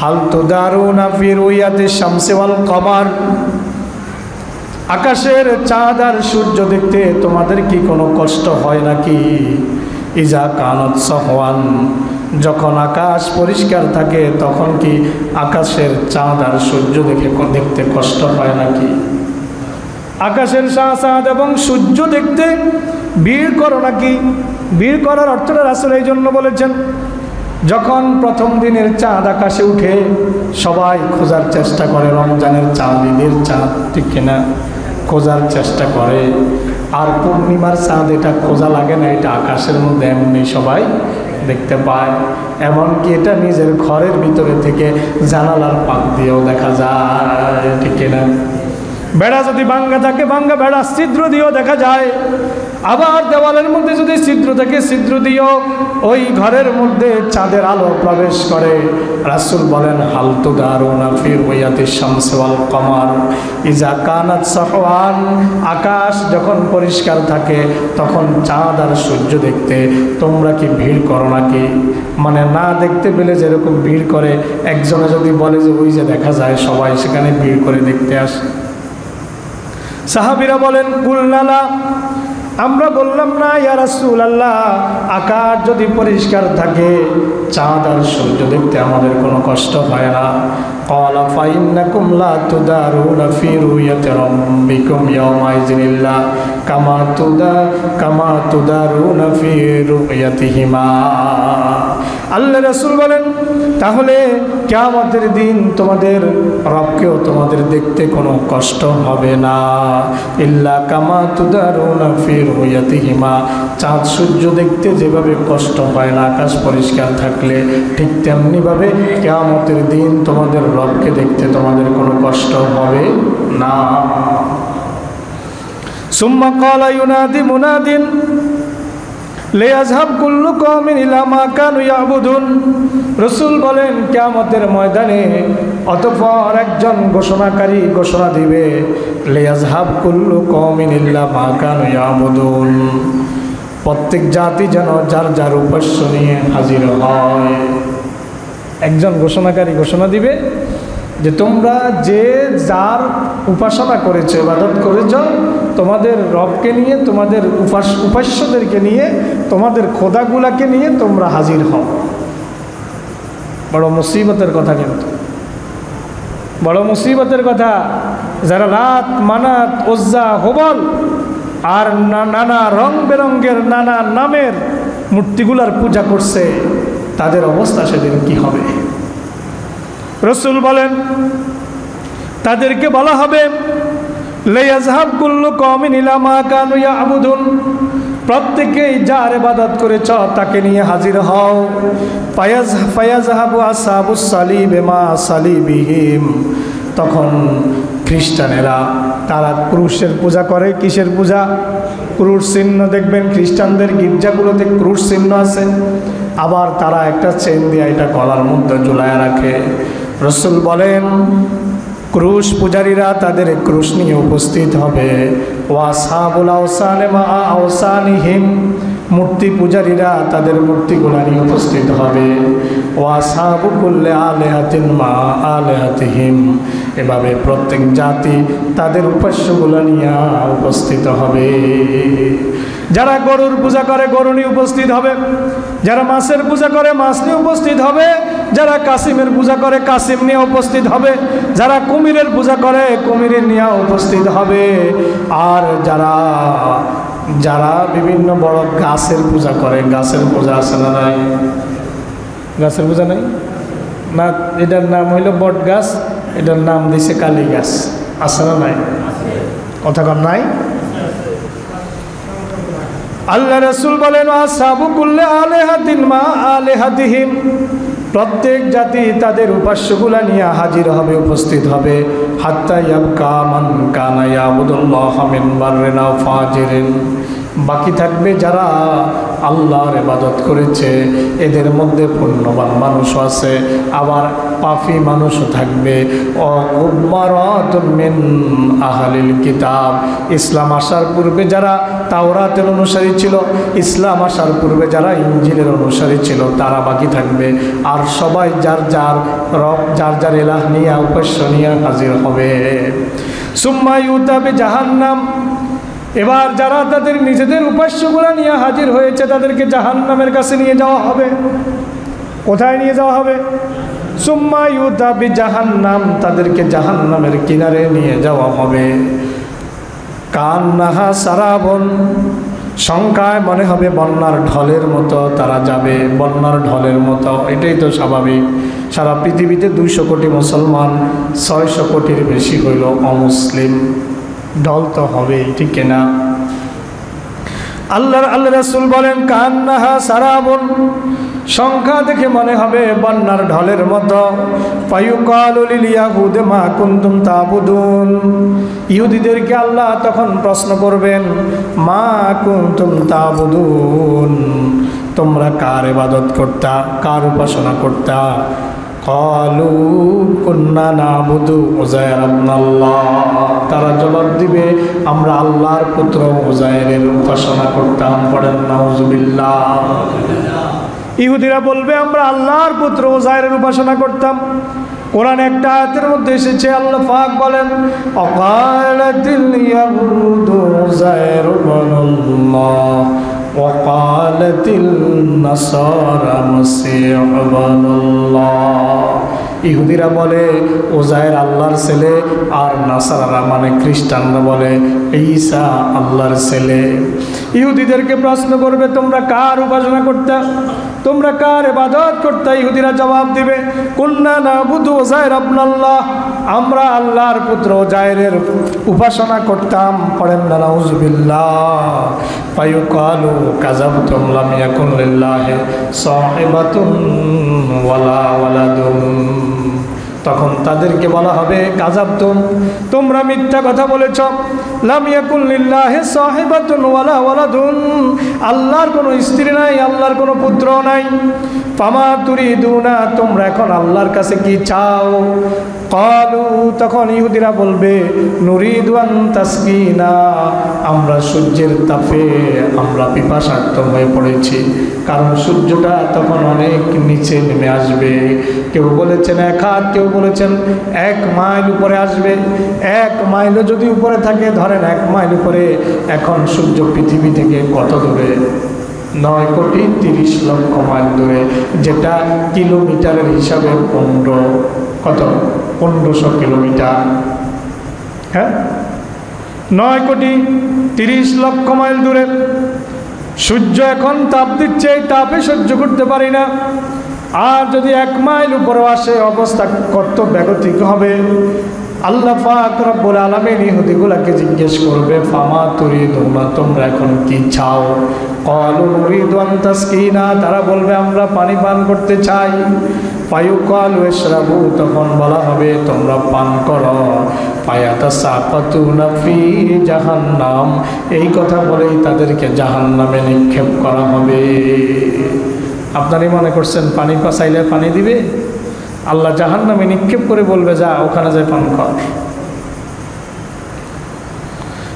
হাল তুদারুনা ফি রুয়াতি শামসি ওয়াল কমার, আকাশের চাঁদ আর সূর্য দেখতে তোমাদের কি কোনো কষ্ট হয় নাকি? ইজা কানাত সাহওয়ান, যখন আকাশ পরিষ্কার থাকে তখন কি আকাশের চাঁদ আর সূর্য দেখতে কষ্ট হয় নাকি? আকাশের চাঁদ এবং সূর্য দেখতে ভিড় করো নাকি? ভিড় করার অর্থটা রাসূল এই জন্য বলেছেন, যখন প্রথম দিনের চাঁদ আকাশে উঠে সবাই খোঁজার চেষ্টা করে, রমজানের চাঁদ, ঈদের চাঁদ, ঠিক কিনা, খোঁজার চেষ্টা করে। আর পূর্ণিমার চাঁদ এটা খোঁজা লাগে না, এটা আকাশের মধ্যে এমনি সবাই দেখতে পায়। এমনকি এটা নিজের ঘরের ভিতরে থেকে জানালার পাক দিয়েও দেখা যায়, ঠিক কিনা। বেড়া যদি ভাঙ্গা থাকে, ভাঙ্গা বেড়া ছিদ্র দিয়েও দেখা যায়। আবার দেওয়ালের মধ্যে যদি ছিদ্র থাকে, ছিদ্র দিয়েও ওই ঘরের মধ্যে চাঁদের আলো প্রবেশ করে। রাসূল বলেন, হাল তুদারুনা ফি রুয়াতিশ শামস ওয়াল কমার ইজা কানাত সাহওয়ান, আকাশ যখন পরিষ্কার থাকে তখন চাঁদ আর সূর্য দেখতে তোমরা কি ভিড় করো নাকি? মানে না দেখতে পেলে যেরকম ভিড় করে, একজনে যদি বলে যে ওই যে দেখা যায়, সবাই সেখানে ভিড় করে দেখতে আসে। সাহাবীরা বলেন, কুলনালা, আমরা বললাম না ইয়া রাসূলুল্লাহ, আকাশ যদি পরিষ্কার থাকে চাঁদ আর সূর্য দেখতে আমাদের কোনো কষ্ট হয় না। ক্বালা ফাইন্নাকুম লা তুদারুনা ফি রুয়াতি রাব্বিকুম ইয়াওমাইযিন ইল্লা কামা তুদারুনা ফি রুয়াতিহিমা। আল্লাহ রাসূল বলেন, তাহলে কিয়ামতের দিন তোমাদের রবকেও তোমাদের দেখতে কোনো কষ্ট হবে না। ইল্লা কামা তুদারুনা ফি রুয়াতিহিমা, চাঁদ সূর্য দেখতে যেভাবে কষ্ট হয় না আকাশ পরিষ্কার থাকলে, ঠিক তেমনিভাবে কিয়ামতের দিন তোমাদের রবকে দেখতে তোমাদের কোনো কষ্ট হবে না। সুম্মা ক্বালা ইউনাদি মুনাদিন লিয়াযহাব কুল্লু কওমিন ইলা মা কানু ইয়াবুদুন। রাসূল বলেন, কিয়ামতের ময়দানে অতঃপর একজন ঘোষণাকারী ঘোষণা দিবে, লিয়াযহাব কুল্লু কওমিন ইল্লা মা কানু ইয়াবুদুন, প্রত্যেক জাতি যেন যার যার উপাস্য নিয়ে হাজির হয়। একজন ঘোষণাকারী ঘোষণা দিবে যে তোমরা যে যার উপাসনা করেছো, ইবাদত করেছো, তোমাদের রবকে নিয়ে, তোমাদের উপাস্যদেরকে নিয়ে, তোমাদের খোদাগুলাকে নিয়ে তোমরা হাজির হও। বড় মুসিবতের কথা, কিন্তু বড় মুসিবতের কথা। যারা লাত, মানাত, উজ্জা, হুবল আর নানা রং বেরঙ্গের নানা নামের মূর্তিগুলার পূজা করছে, তাদের অবস্থা সেদিন কি হবে? রাসূল বলেন, তাদেরকে বলা হবে, লিয়াযহাব কুল্লু কওমিন ইলা মা কানু ইয়াবুদুন, প্রত্যেকেই যার ইবাদত করেছ তাকে নিয়ে হাজির হও। ফায়াযহাবু আসহাবুস সালিবে মা সালিবিহিম, তখন খ্রিস্টানেরা তারা ক্রুশের পূজা করে। কিসের পূজা? ক্রুশ চিহ্ন। দেখবেন খ্রিস্টানদের গির্জাগুলোতে ক্রুশ চিহ্ন আছে, আবার তারা একটা চেন দিয়ে এটা গলার মধ্যে ঝুলায় রাখে। রাসূল বলেন, ক্রুশ পূজারীরা তাদের ক্রুশ নিয়ে উপস্থিত হবে। ওয়াসহাবুল আওসানে মা আওসানিহিম, মূর্তি পূজারীরা তাদের মূর্তিগুলা নিয়ে উপস্থিত হবে। ওয়াসহাবু কুল্লি আলিহাতিন মা আলিহাতিহিম, এভাবে প্রত্যেক জাতি তাদের উপাস্যগুলা নিয়ে উপস্থিত হবে। যারা গরুর পূজা করে গরু নিয়ে উপস্থিত হবে, যারা মাছের পূজা করে মাছ নিয়ে উপস্থিত হবে, যারা কাসিমের পূজা করে কাসিম নিয়ে উপস্থিত হবে, যারা কুমিরের পূজা করে কুমিরের নিয়ে উপস্থিত হবে, আর যারা বিভিন্ন বড় গাছের পূজা করে, গাছের পূজা আছে না নাই? গাছের পূজা নাই না? এটার নাম হইল বট গাছ, এটার নাম দিছে কালী গাছ, আছে না নাই? কথা কর নাই? আল্লাহ রাসূল বলেন, আসহাবু কুল্লি আলিহাতিন মা আলিহাতিহিম, প্রত্যেক জাতি তাদের উপাস্যগুলা নিয়ে হাজির হবে, উপস্থিত হবে। হাত্তা ইয়াবকা মান কানা ইয়াবুদুল্লাহ মিন বাররিন আও ফাজিরিন, বাকি থাকবে যারা আল্লাহর ইবাদত করেছে, এদের মধ্যে পুণ্যবান মানুষও আছে, আবার পাপী মানুষও থাকবে। উম্মারাতুন মিন আহলিল কিতাব, ইসলাম আসার পূর্বে যারা তাওরাতের অনুসারী ছিল, ইসলাম আসার পূর্বে যারা ইনজিলের অনুসারী ছিল, তারা বাকি থাকবে। আর সবাই যার যার রব, যার যার ইলাহ নিয়ে, উপাস্য নিয়ে হাজির হবে। সুম্মা ইউতা বিজাহান্নাম, এবার যারা তাদের নিজেদের উপাস্যগুলা নিয়ে হাজির হয়েছে তাদেরকে জাহান্নামের কাছে নিয়ে যাওয়া হবে। কোথায় নিয়ে যাওয়া হবে? সুম্মা ইউতা বিজাহান্নাম, তাদেরকে জাহান্নামের কিনারে নিয়ে যাওয়া হবে। কান্নাহা সারাবন, সংখ্যায় মনে হবে বন্যার ঢলের মতো তারা যাবে, বন্যার ঢলের মতো। এটাই তো স্বাভাবিক। সারা পৃথিবীতে 200 কোটি মুসলমান, 600 কোটির বেশি হইল অমুসলিম, ঢল তো হবেই, ঠিক না? আল্লাহ রাসূল বলেন, কান্নাহা সারাবন, সংখ্যা দেখে মনে হবে বন্যার ঢলের মতো। ফায়ুকালু লিল ইয়াহুদি মা কুনতুম তা'বুদুন, ইহুদিদেরকে আল্লাহ তখন প্রশ্ন করবেন, মা কুনতুম তা'বুদুন, তোমরা কার ইবাদত করতা, কার উপাসনা করতা? ক্বালু কুন্না না'বুদু উযায়র ইবনাল্লাহ, তারা জবাব দিবে আমরা আল্লাহর পুত্র উযায়রের উপাসনা করতাম। পড়েন নাউজুবিল্লাহ। ইহুদিরা বলবে আমরা আল্লাহর পুত্র উযায়রের উপাসনা করতাম। কোরআন একটা আয়াতের মধ্যে এসেছে, আল্লাহ পাক বলেন ওয়াকালাতিল ইয়াহুদু উযায়র ইবনুল্লাহ ওয়াকালাতিল নাসারা মাসীহ ইবনুল্লাহ। ইহুদিরা বলে উযায়র আল্লাহর ছেলে, আর নাসারারা মানে খ্রিস্টানরা বলে ঈসা আল্লাহর ছেলে। ইহুদিদেরকে প্রশ্ন করবে তোমরা কার উপাসনা করতে, তোমরা কার ইবাদত করতে? ইহুদিরা জবাব দিবে কুন্না না'বুদু উযায়র ইবনাল্লাহ, আমরা আল্লাহর পুত্র উযায়রের উপাসনা করতাম। পড়েন না নাউজুবিল্লাহ। ফায়ুকালু কাযাবতুম লাম ইয়াকুন লিল্লাহি সাহিবাতুন ওয়ালা ওয়ালাদুন, তখন তাদেরকে বলা হবে কাযাবতুম, তোমরা মিথ্যা কথা বলেছ। লাম ইয়াকুন লিল্লাহি সাহিবাতুন ওয়ালা ওয়ালাদুন, আল্লাহর কোনো স্ত্রী নাই, আল্লাহর কোনো পুত্র নাই। ফামা তুরিদুনা, তোমরা এখন আল্লাহর কাছে কি চাও? ক্বালু, তখন ইহুদিরা বলবে নুরিদু আন তাসকিনা, আমরা সূর্যের তাপে আমরা পিপাসার্ত হয়ে পড়েছি, কারণ সূর্যটা তখন অনেক নিচে নেমে আসবে। কেউ বলেছেন 1 হাত, কেউ বলেছেন 1 মাইল উপরে আসবে। 1 মাইলও যদি উপরে থাকে, ধরেন 1 মাইল উপরে, এখন সূর্য পৃথিবী থেকে কত দূরে? 9,30,00,000 মাইল দূরে, যেটা কিলোমিটারের হিসাবে 1500 কিলোমিটার। হ্যাঁ, 9,30,00,000 মাইল দূরে সূর্য এখন তাপ দিচ্ছে, এই তাপে সহ্য করতে পারি না। আর যদি 1 মাইল উপরে আসে, অবস্থা কত ব্যাগতিক হবে। আল্লাহ পাক রব্বুল আলামিন ইহুদিগুলোকে জিজ্ঞেস করবে ফামা তুরিদুনা, তোমরা এখন কি চাও? ক্বালু নুরিদু আন তাসকিনা, তারা বলবে আমরা পানি পান করতে চাই। ফায়ুকালু ইশরাবু, তখন বলা হবে তোমরা পান করো। ফায়াতাসাকাতুনা ফি জাহান্নাম, এই কথা বলেই তাদেরকে জাহান্নামে নিক্ষেপ করা হবে। আপনারই মনে করছেন পানি পাসাইলে পানি দিবে? আল্লাহ জাহান্নামে নিক্ষেপ করে বলবে যা ওখানে যায় পান কর।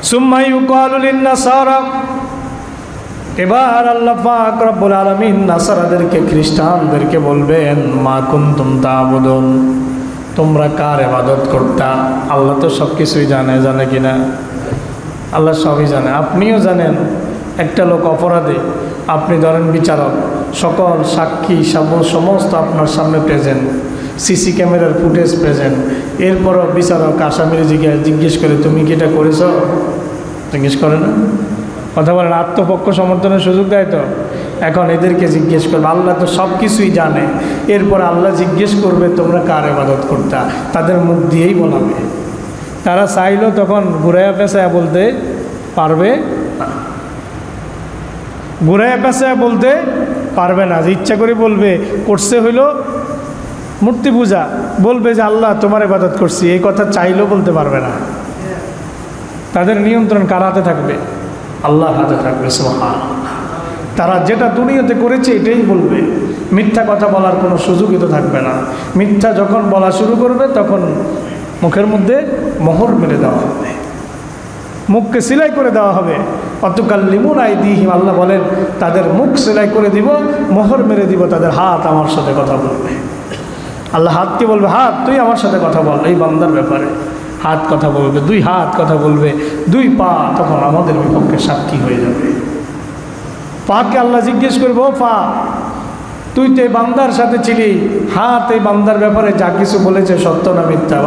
সুম্মা ইউকালু লিন-নাসারা, এবার আল্লাহ পাক রব্বুল আলামিন নাসারাদেরকে, খ্রিস্টানদেরকে বলবেন মা কুনতুম তা'বুদুন, তোমরা কার ইবাদত করতা? আল্লাহ তো সব কিছুই জানে, জানে কিনা? আল্লাহ সবই জানে, আপনিও জানেন। একটা লোক অপরাধী, আপনি ধরেন বিচারক, সকল সাক্ষী সমস্ত আপনার সামনে প্রেজেন্ট, সিসি ক্যামেরার ফুটেজ প্রেজেন্ট, এরপরও বিচারক আসামির জিজ্ঞেস করে তুমি কি এটা করেছ? জিজ্ঞেস করে না? কথা বলেন, আত্মপক্ষ সমর্থনের সুযোগ দেয় তো। এখন এদেরকে জিজ্ঞেস করবে, আল্লাহ তো সব কিছুই জানে, এরপর আল্লাহ জিজ্ঞেস করবে তোমরা কার ইবাদত করতা? তাদের মুখ দিয়েই বলাবে। তারা চাইলেও তখন ঘুরাইয়া পেঁচায়া বলতে পারবে না, ঘুরাইয়া পেঁচায়া বলতে পারবে না। যে ইচ্ছা করে বলবে করছে হইল মূর্তি পূজা, বলবে যে আল্লাহ তোমার ইবাদত করছি, এই কথা চাইলেও বলতে পারবে না। তাদের নিয়ন্ত্রণ কার হাতে থাকবে? আল্লাহর হাতে থাকবে। সুবহানাল্লাহ। তারা যেটা দুনিয়াতে করেছে এটাই বলবে, মিথ্যা কথা বলার কোনো সুযোগই তো থাকবে না। মিথ্যা যখন বলা শুরু করবে তখন মুখের মধ্যে মোহর মেরে দেওয়া হবে, মুখকে সেলাই করে দেওয়া হবে। অতুকাল্লিমুনা আইদিহিম, আল্লাহ বলেন তাদের মুখ সেলাই করে দিব, মোহর মেরে দিব, তাদের হাত আমার সাথে কথা বলবে। আল্লাহ হাতকে বলবে হাত তুই আমার সাথে কথা বল এই বান্দার ব্যাপারে। হাত কথা বলবে, 2 হাত কথা বলবে, 2 পা তখন আমাদের বিপক্ষে সাক্ষী হয়ে যাবে। পাকে আল্লাহ জিজ্ঞেস করবে ও পা তুই তো এই বান্দার সাথে ছিলি, হাত এই বান্দার ব্যাপারে যা কিছু বলেছে সত্য না মিথ্যা?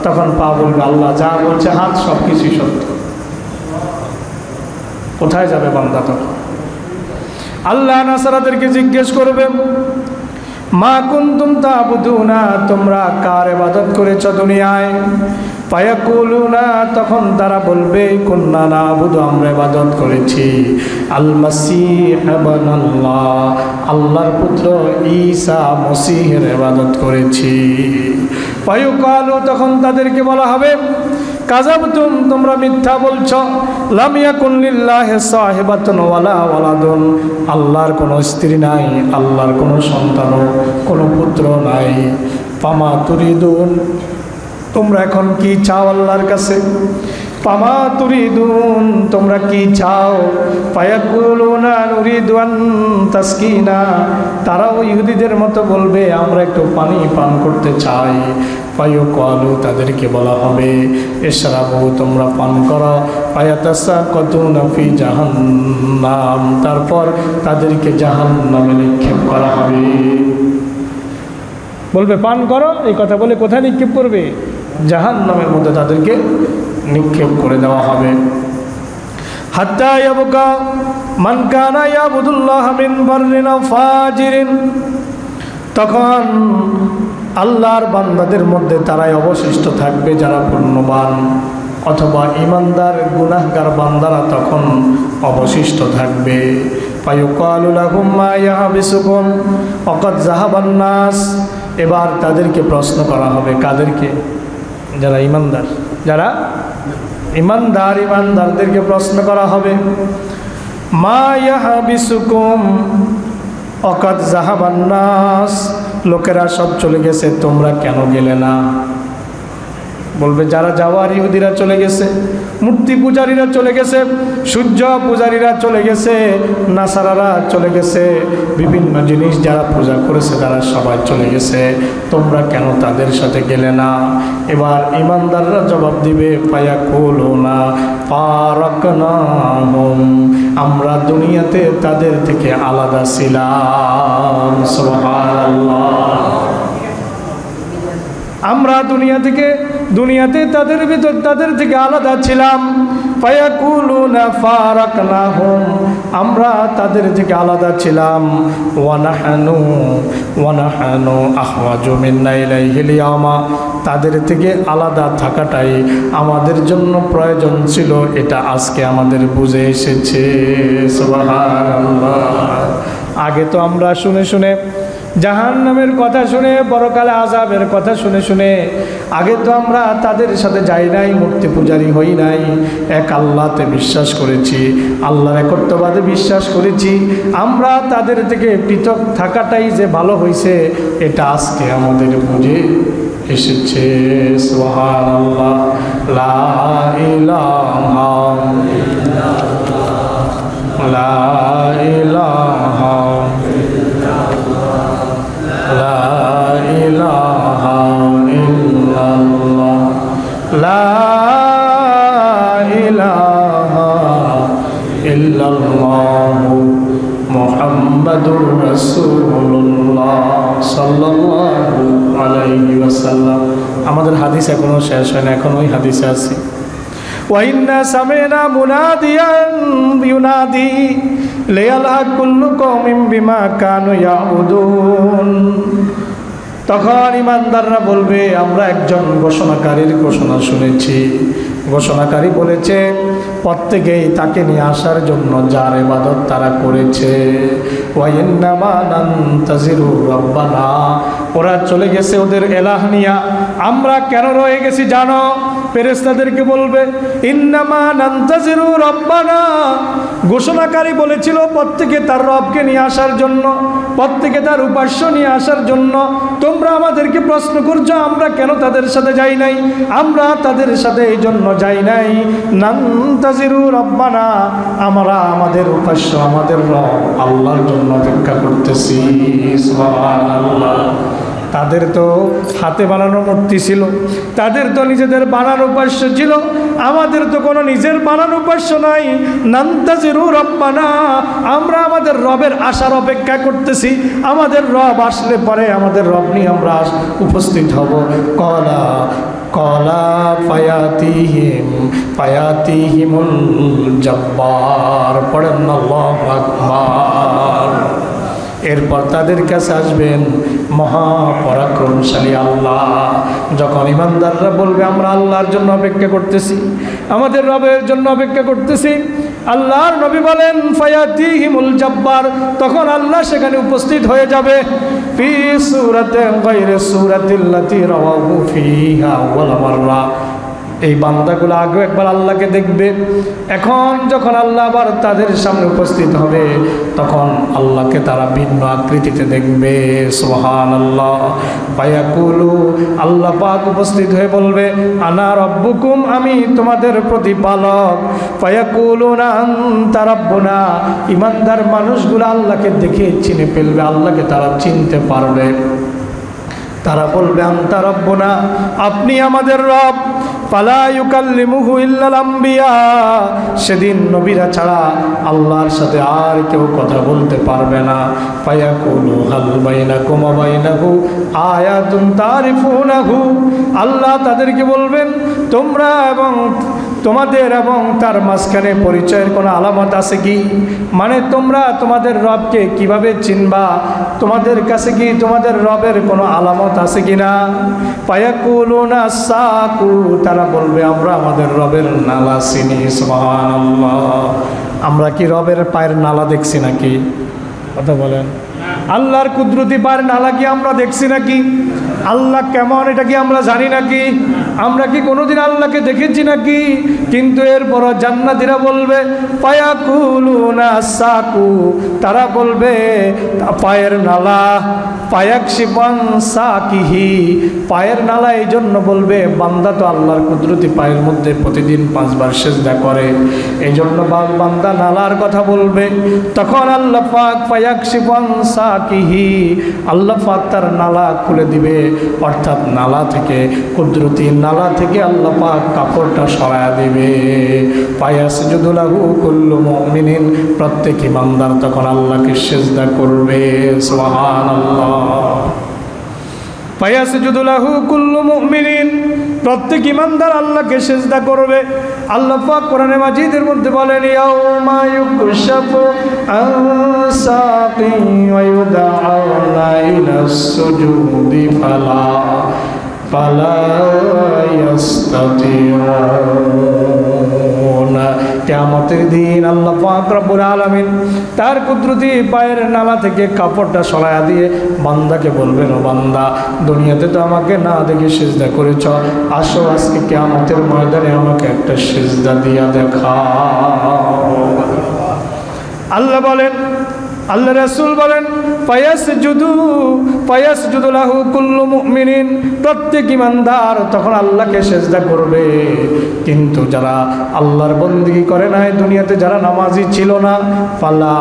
তখন পা বলবে আল্লাহ যা বলছে হাত সব কিছুই সত্য। কোথায় যাবে বান্দা তখন? আল্লাহ নাসারাদেরকে জিজ্ঞেস করবেন মা কুনতুম তা'বুদুনা, তোমরা কার ইবাদত করেছো দুনিয়ায়? ফায়াকুলুনা, তখন তারা বলবে কুন্না না'বুদু, আমরা ইবাদত করেছি আল মাসীহ ইবনুল্লাহ, আল্লাহর পুত্র ঈসা মসিহের ইবাদত করেছি। ফায়ুকালু, তখন তাদেরকে বলা হবে কাযাবতুম, তোমরা মিথ্যা বলছো। লাম ইয়াকুন লিল্লাহি সাহিবাতুন ওয়ালা ওয়ালাদুন, আল্লাহর কোনো স্ত্রী নাই, আল্লাহর কোনো সন্তান, কোনো পুত্র নাই। ফামা তুরিদুন, তোমরা এখন কি চাও আল্লাহর কাছে? ফামা তুরিদুন, তোমরা কি চাও? ফায়াকুলুনা নুরিদু আন তাসকিনা, তারাও ইহুদিদের মতো বলবে আমরা একটু পানি পান করতে চাই। ফায়ুকালু, তাদেরকে বলা হবে ইশরাবু, তোমরা পান করো। ফায়াতাসাক্কাতুনা ফি জাহান্নাম, তারপর তাদেরকে জাহান্নামে নিক্ষেপ করা হবে। বলবে পান করো, এই কথা বলে কোথায় নিক্ষেপ করবে? জাহান্নামের মধ্যে তাদেরকে নিক্ষেপ করে দেওয়া হবে। হাত্তা ইয়াবকা মান কানা ইয়াবুদুল্লাহ মিন বাররিন আও ফাজিরিন, তখন আল্লাহর বান্দাদের মধ্যে তারাই অবশিষ্ট থাকবে যারা পুণ্যবান অথবা ঈমানদার, গুনাহগার বান্দারা তখন অবশিষ্ট থাকবে। ফায়ুকালু লাহুম মা ইয়াহবিসুকুম ওয়াকাদ যাহাবান নাস, এবার তাদেরকে প্রশ্ন করা হবে। কাদেরকে? যারা ঈমানদার, যারা ঈমানদার, ঈমানদারদেরকে প্রশ্ন করা হবে মা ইয়াহবিসুকুম ওয়াকাদ যাহাবান নাস, লোকেরা সব চলে গেছে, তোমরা কেন গেলে না? বলবে যারা যাওয়ার ইহুদিরা চলে গেছে, মূর্তি পূজারীরা চলে গেছে, সূর্য পূজারীরা চলে গেছে, নাসারারা চলে গেছে, বিভিন্ন জিনিস যারা পূজা করেছে তারা সবাই চলে গেছে, তোমরা কেন তাদের সাথে গেলে না? এবার ঈমানদাররা জবাব দিবে ফায়াকুলুনা ফারাকনাহুম, আমরা দুনিয়াতে তাদের থেকে আলাদা ছিলাম। সুবহানাল্লাহ, আমরা দুনিয়াতে তাদের থেকে আলাদা ছিলাম। ফায়াকুলুনা ফারাকনাহুম, আমরা তাদের থেকে আলাদা ছিলাম। ওয়া নাহানু আহওয়াজু মিন্না ইলাইহিল ইয়াওমা, তাদের থেকে আলাদা থাকাটাই আমাদের জন্য প্রয়োজন ছিল, এটা আজকে আমাদের বুঝে এসেছে। সুবহানাল্লাহ, আগে তো আমরা শুনে জাহান্নামের কথা শুনে, পরকালে আযাবের কথা শুনে আগে তো আমরা তাদের সাথে যাই নাই, মূর্তি পূজারী হই নাই, এক আল্লাহতে বিশ্বাস করেছি, আল্লাহর একত্ববাদে বিশ্বাস করেছি। আমরা তাদের থেকে পৃথক থাকাটাই যে ভালো হয়েছে, এটা আজকে আমাদের বুঝে এসেছে। সুবহানাল্লাহ, লা ইলাহা ইল্লাল্লাহ, লা ইলাহা লা ইলাহা ইল্লাল্লাহ, লা ইলাহা ইল্লাল্লাহ মুহাম্মাদুর রাসূলুল্লাহ সাল্লাল্লাহু আলাইহি ওয়াসাল্লাম। আমাদের হাদিস এখনো শেষ হয় না, এখন ওই হাদিসে আছি। ওয়া ইন্না সামি'না মুনাদিয়ান ইউনাদি লিয়ালহা কুল্লু কওমিন বিমা কানু ইয়াবুদুন, তখন ঈমানদাররা বলবে আমরা একজন ঘোষণাকারীর ঘোষণা শুনেছি। ঘোষণাকারী বলেছে প্রত্যেকেই তাকে নিয়ে আসার জন্য যার ইবাদত তারা করেছে। ওয়া ইন্নামা নানতাজিরু রাব্বানা, ওরা চলে গেছে ওদের এলাহ নিয়া, আমরা কেন রয়ে গেছি জানো? ফেরেশতাদেরকে বলবে ইন্নামা নানতাজিরু রাব্বানা, ঘোষণাকারী বলেছিল প্রত্যেকে তার রবকে নিয়ে আসার জন্য, প্রত্যেকে তার উপাস্য নিয়ে আসার জন্য। তোমরা আমাদেরকে প্রশ্ন করছো আমরা কেন তাদের সাথে যাই নাই? আমরা তাদের সাথে এই জন্য যাই নাই, নানতাজিরু রাব্বানা, আমরা আমাদের উপাস্য, আমাদের রব আল্লাহর জন্য অপেক্ষা করতেছি। সুবহানাল্লাহ, তাদের তো হাতে বানানো মূর্তি ছিল, তাদের তো নিজেদের বানানো উপাস্য ছিল, আমাদের তো কোনো নিজের বানানো উপাস্য নাই। নানতাজিরু রাব্বানা, আমরা আমাদের রবের আসার অপেক্ষা করতেছি, আমাদের রব আসলে পরে আমাদের রব নিয়ে আমরা উপস্থিত হব। কলা ফায়াতিহিমুল জব্বার, পড়েন আল্লাহু আকবার। এরপর তাদের কাছে আসবেন মহাপরাক্রমশালী আল্লাহ। যখন ইমানদাররা বলবে আমরা আল্লাহর জন্য অপেক্ষা করতেছি, আমাদের রবের জন্য অপেক্ষা করতেছি, আল্লাহর নবী বলেন ফায়াতিহিমুল জাব্বার, তখন আল্লাহ সেখানে উপস্থিত হয়ে যাবে ফি সূরাতিন গায়রি সূরাতিল্লাতী রাওয়াহু ফিহা আউয়াল মাররা। এই বান্দাগুলো আগে একবার আল্লাহকে দেখবে, এখন যখন আল্লাহ আবার তাদের সামনে উপস্থিত হবে তখন আল্লাহকে তারা ভিন্ন আকৃতিতে দেখবে। সুবহানাল্লাহ। ফায়াকুলু, আল্লাহ পাক উপস্থিত হয়ে বলবে আনা রব্বুকুম, আমি তোমাদের প্রতিপালক। ফায়াকুলুনা আনতা রাব্বুনা, ইমানদার মানুষগুলো আল্লাহকে দেখে চিনে ফেলবে, আল্লাহকে তারা চিনতে পারবে। তারা বলবে আনতা রাব্বুনা, আপনি আমাদের রব। ফালা ইউকাল্লিমুহু ইল্লাল আম্বিয়া, সেদিন নবীরা ছাড়া আল্লাহর সাথে আর কেউ কথা বলতে পারবে না। ফায়াকুলু হাল বাইনাকুম ওয়া বাইনাহু আয়াতুন তারিফুনাহু, আল্লাহ তাদেরকে বলবেন তোমরা এবং তোমাদের এবং তার মাঝখানে পরিচয়ের কোনো আলামত আছে কি? মানে তোমরা তোমাদের রবকে কিভাবে চিনবা? তোমাদের কাছে কি তোমাদের রবের কোনো আলামত আছে কি না? ফায়াকুলুনা সাকু, তারা বলবে আমরা আমাদের রবের নালা চিনি। সুবহানাল্লাহ। আমরা কি রবের পায়ের নালা দেখছি নাকি? কথা বলেন। আল্লাহর কুদরতি পায়ের নালা কি আমরা দেখছি নাকি? আল্লাহ কেমন এটা কি আমরা জানি নাকি? আমরা কি কোনোদিন আল্লাহকে দেখেছি নাকি? কিন্তু এরপর জান্নাতীরা বলবে ফায়াকুলুনা সাকু, তারা বলবে পায়ের নালা, পায়াকশিফান সাকিহি, পায়ের নালা। এই জন্য বলবে বান্দা তো আল্লাহর কুদরতি পায়ের মধ্যে প্রতিদিন 5 বার সিজদা করে, এই জন্য বান্দা নালার কথা বলবে। তখন আল্লাহ পাক পায়াকশিফান সাকিহি, আল্লাহ পাক তার নালা খুলে দিবে, অর্থাৎ নালা থেকে, কুদরতি নালা থেকে আল্লাহ পাক কাপড়টা সরায়া দিবে। ফায়াসজুদু লাহু কুল্লু মুমিনিন, প্রত্যেক ইমানদার তখন আল্লাহকে সিজদা করবে। সুবহানাল্লাহ। ফায়াসজুদু লাহু কুল্লু মুমিনিন, প্রত্যেক ইমানদার আল্লাহকে সিজদা করবে। আল্লাহ পাক কোরআনে মাজিদের মধ্যে বলেন ইয়াউমা ইউকশাফু আন সাকিন ওয়া ইউদআউনা ইলাস সুজুদি ফালা ইয়াস্তাতিউন। কিয়ামতের দিন আল্লাহ পাক রব্বুল আলামিন তার কুদরতি পায়ের নালা থেকে কাপড়টা সরায়া দিয়ে বান্দাকে বলবেন ও বান্দা, দুনিয়াতে তো আমাকে না দেখে সিজদা করেছ, আসো আজকে কিয়ামতের ময়দানে আমাকে একটা সিজদা দিয়া দেখাও। আল্লাহ বলেন, আল্লাহ রাসূল বলেন ফায়াসজুদু লাহু কুল্লু মুমিনিন, প্রত্যেক ইমানদার তখন আল্লাহকে সিজদা করবে। কিন্তু যারা আল্লাহর বন্দেগী করে নাই, দুনিয়াতে যারা নামাজি ছিল না, ফালা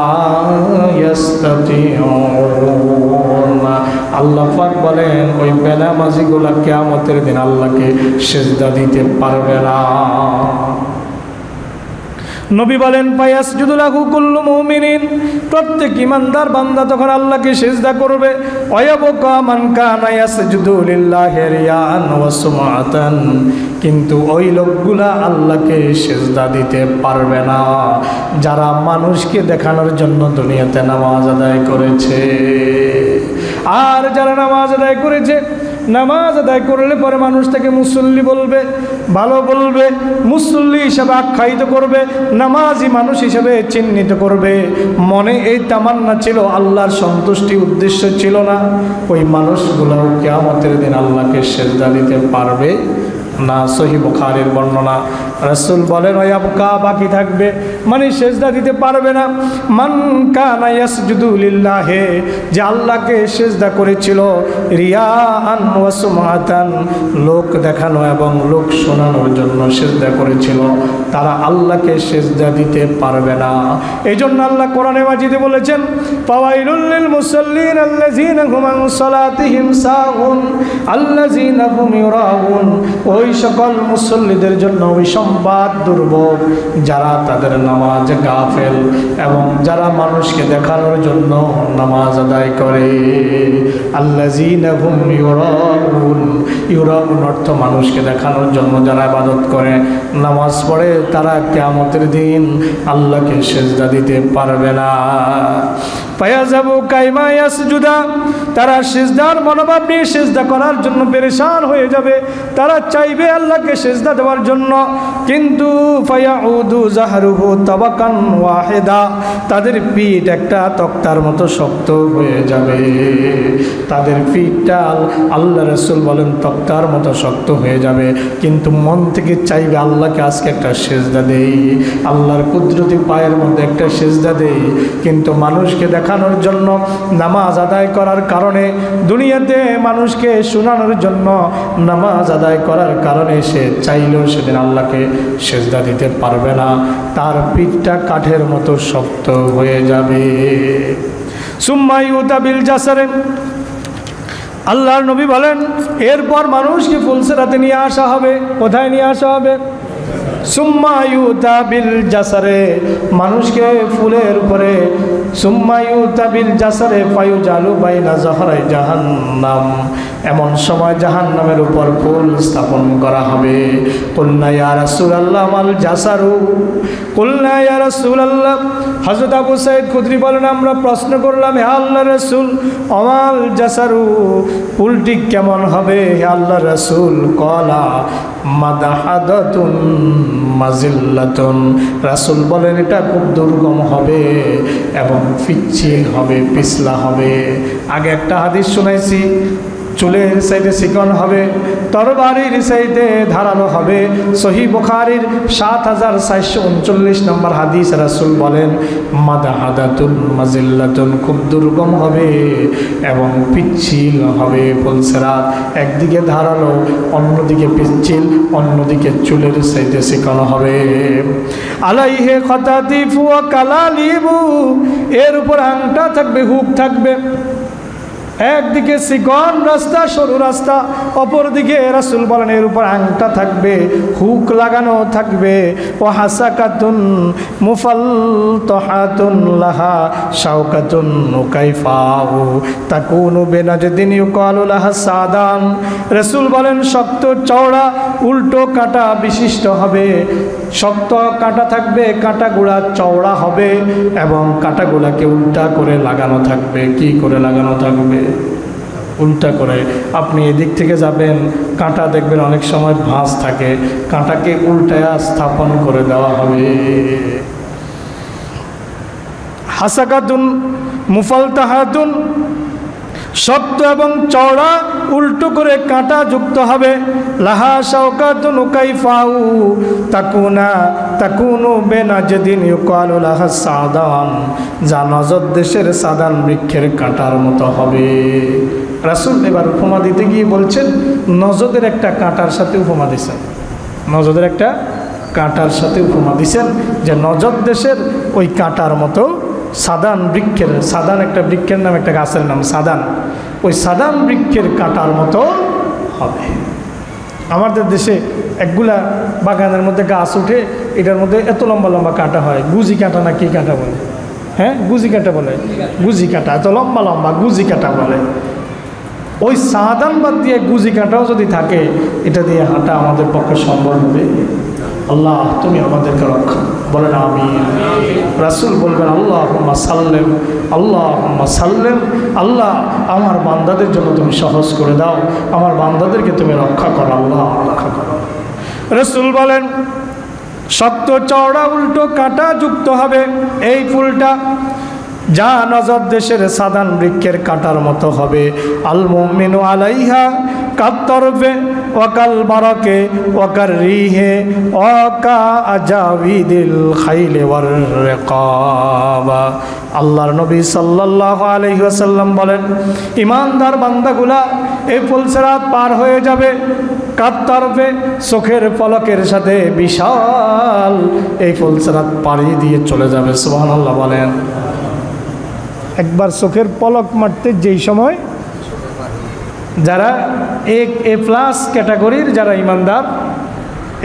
ইয়াস্তাতিউন, আল্লাহ পাক বলেন ওই বেনামাজিগুলা কিয়ামতের দিন আল্লাহকে সিজদা দিতে পারবে না। নবী বলেন ফায়াসজুদু লাহু কুল্লু মুমিনিন, প্রত্যেক ইমানদার বান্দা তখন আল্লাহকে সিজদা করবে। ওয়ায়াবকা মান কানা ইয়াসজুদু লিল্লাহি রিয়াআন ওয়া সুমআতান, কিন্তু ওই লোকগুলা আল্লাহকে সিজদা দিতে পারবে না যারা মানুষকে দেখানোর জন্য দুনিয়াতে নামাজ আদায় করেছে। আর যারা নামাজ আদায় করেছে, নামাজ আদায় করলে পরে মানুষ তাকে মুসল্লি বলবে, ভালো বলবে, মুসল্লি হিসাবে আখ্যায়িত করবে, নামাজি মানুষ হিসাবে চিহ্নিত করবে। মনে এই তামান্না ছিল, আল্লাহর সন্তুষ্টি উদ্দেশ্য ছিল না, ওই মানুষগুলোও কিয়ামতের দিন আল্লাহকে সিজদা দিতে পারবে না। সহিহ বুখারীর বর্ণনা, রাসূল বলেন ওয়ায়াবকা, বাকি থাকবে, মানে সিজদা দিতে পারবে না। মান কানা ইয়াসজুদু লিল্লাহি, যে আল্লাহকে সিজদা করেছিল রিয়াআন ওয়া সুমআতান, লোক দেখানো এবং লোক শোনানোর জন্য সিজদা করেছিল, তারা আল্লাহকে সিজদা দিতে পারবে না। এই জন্য আল্লাহ কোরআনে মাজিদে বলেছেন ফাওয়াইলুল লিল মুসাল্লিন আল্লাযীনা হুম আন সালাতিহিম সাহুন আল্লাযীনা হুম ইউরাউন, ওই ওই সকল মুসল্লিদের জন্য অভিসম্বাদ দুর্ভোগ যারা তাদের নামাজ গাফেল এবং যারা মানুষকে দেখানোর জন্য নামাজ আদায় করে। আল্লাযীনা হুম ইউরাউন, ইউরাউন অর্থ মানুষকে দেখানোর জন্য যারা ইবাদত করে, নামাজ পড়ে, তারা কিয়ামতের দিন আল্লাহকে সিজদা দিতে পারবে না। ফায়াযাবু কাইমা ইয়াসজুদা, তারা সিজদার মনোভাব নিয়ে সিজদা করার জন্য পেরেশান হয়ে যাবে। তারা চাইবে আল্লাহকে সিজদা দেওয়ার জন্য, কিন্তু ফায়াউদু জাহরুহু তাবাকান ওয়াহিদা, তাদের পিঠ একটা তক্তার মতো শক্ত হয়ে যাবে। তাদের পিঠটা আল্লাহ রাসূল বলেন তক্তার মতো শক্ত হয়ে যাবে, কিন্তু মন থেকে চাইবে আল্লাহকে আজকে একটা সিজদা দেই, আল্লাহর কুদরতি পায়ের মধ্যে একটা সিজদা দেই। কিন্তু মানুষকে দেখানোর জন্য, নামাজ আদায় করার কারণে, দুনিয়াতে মানুষকে শোনানোর জন্য নামাজ আদায় করার কারণে সে চাইলেও সেদিন আল্লাহকে সিজদা দিতে পারবে না, তার পিঠটা কাঠের মতো শক্ত হয়ে যাবে। সুম্মা ইউতা বিল জাসারে, আল্লাহর নবী বলেন এরপর মানুষকে ফুলসিরাতে নিয়ে আসা হবে। কোথায় নিয়ে আসা হবে? সুম্মা ইউতা বিল জাসারে, মানুষকে ফুলের উপরে, সুম্মা ইউতা বিল জাসারে ফায়ুজালু বাইনা যাহরাই জাহান্নাম, এমন সময় জাহান্নামের উপর ফুল স্থাপন করা হবে। কুলনা ইয়া রাসূলুল্লাহ মাল জাসারু, কুলনা ইয়া রাসূলুল্লাহ, হযরত আবু সাঈদ খুদরি বলেন আমরা প্রশ্ন করলাম হে আল্লাহর রাসূল, আমাল জাসারু, ফুলটি কেমন হবে হে আল্লাহর রাসূল? ক্বালা মাদাহাদাতুন মাজিল্লাতুন, রাসূল বলেন এটা খুব দুর্গম হবে এবং পিচ্ছিল হবে, পিছলা হবে। আগে একটা হাদিস শুনাইছি, চুলের সাইডে চিকন হবে, তরবারির সাইডে ধারালো হবে। সহিহ বুখারীর ৭৪৩৯ নম্বর হাদিস, রাসূল বলেন মাদাহাদাতুন মাজিল্লাতুন, খুব দুর্গম হবে এবং পিচ্ছিল হবে ফুলসিরাত, একদিকে ধারালো, অন্যদিকে পিচ্ছিল, অন্যদিকে চুলের সাইডে চিকন হবে। আলাইহে খাতাতিফু ওয়া কালালিবু, এর উপর আংটা থাকবে, হুক থাকবে। একদিকে চিকন রাস্তা, সরু রাস্তা, অপরদিকে রাসূল বলেন এর উপর আংটা থাকবে, হুক লাগানো থাকবে। ও হাসাকাতুন মুফালতাহাতুন লাহা শাওকাতুন কাইফাউ তাকুনু বিনাজদিন ইউকালু লাহা সাদান, রাসূল বলেন শক্ত চওড়া উল্টো কাঁটা বিশিষ্ট হবে, শক্ত কাঁটা থাকবে, কাঁটাগুলা চওড়া হবে এবং কাঁটাগুলাকে উল্টা করে লাগানো থাকবে। কি করে লাগানো থাকবে? উল্টা করে। আপনি এদিক থেকে যাবেন, কাঁটা দেখবেন অনেক সময় ভাঁজ থাকে, কাঁটাকে উল্টায়া স্থাপন করে দেওয়া হবে। হাসাকাতুন মুফালতাহাতুন, শক্ত এবং চওড়া উল্টো করে কাঁটা যুক্ত হবে। লাহা শাওকাতুন কাইফাউ তাকুনু বিনাজদিন ইউকালু লাহা সাদান, যা নজদ দেশের সাদান বৃক্ষের কাঁটার মতো হবে। রাসূল এবার উপমা দিতে গিয়ে বলছেন নজদের একটা কাঁটার সাথে উপমা দিয়েছেন, নজদের একটা কাঁটার সাথে উপমা দিয়েছেন যে নজদ দেশের ওই কাঁটার মতো সাদান বৃক্ষের, সাদান একটা বৃক্ষের নাম, একটা গাছের নাম সাদান, ওই সাদান বৃক্ষের কাঁটার মতো হবে। আমাদের দেশে একগুলা বাগানের মধ্যে গাছ উঠে, এটার মধ্যে এত লম্বা লম্বা কাঁটা হয়, গুজি কাঁটা না কি কাঁটা বলে? হ্যাঁ, গুজি কাঁটা বলে, গুজি কাঁটা, এত লম্বা লম্বা গুজি কাঁটা বলে। ওই সাদান বাদ দিয়ে গুজি কাঁটাও যদি থাকে, এটা দিয়ে হাঁটা আমাদের পক্ষে সম্ভব হবে? আল্লাহ তুমি আমাদেরকে রক্ষা, বলেন আমিন। রাসূল বলবেন আল্লাহুম্মা সাল্লিম, আল্লাহুম্মা সাল্লিম, আল্লাহ আমার বান্দাদের জন্য তুমি সহজ করে দাও, আমার বান্দাদেরকে তুমি রক্ষা করো, আল্লাহ রক্ষা করো। রাসূল বলেন শক্ত চওড়া উল্টো কাঁটা যুক্ত হবে এই ফুলটা, যা নজর দেশের সাদান বৃক্ষের কাঁটার মতো হবে। আল মুমিনু আলাইহা কাতরফে ওয়াকাল বারাকে ওয়াকার রিহে ওয়াকা আজাবিদিল খাইলে ওয়ার রিকাবা। আল্লাহর নবী সাল্লাল্লাহু আলাইহি ওয়াসাল্লাম বলেন ইমানদার বান্দাগুলা এই ফুলসিরাত পার হয়ে যাবে কাতরফে, চোখের পলকের সাথে বিশাল এই ফুলসিরাত পাড়ি দিয়ে চলে যাবে। সুবহানাল্লাহ বলেন। একবার চোখের পলক মারতে যেই সময় যারা A+ ক্যাটাগরির যারা ইমানদার,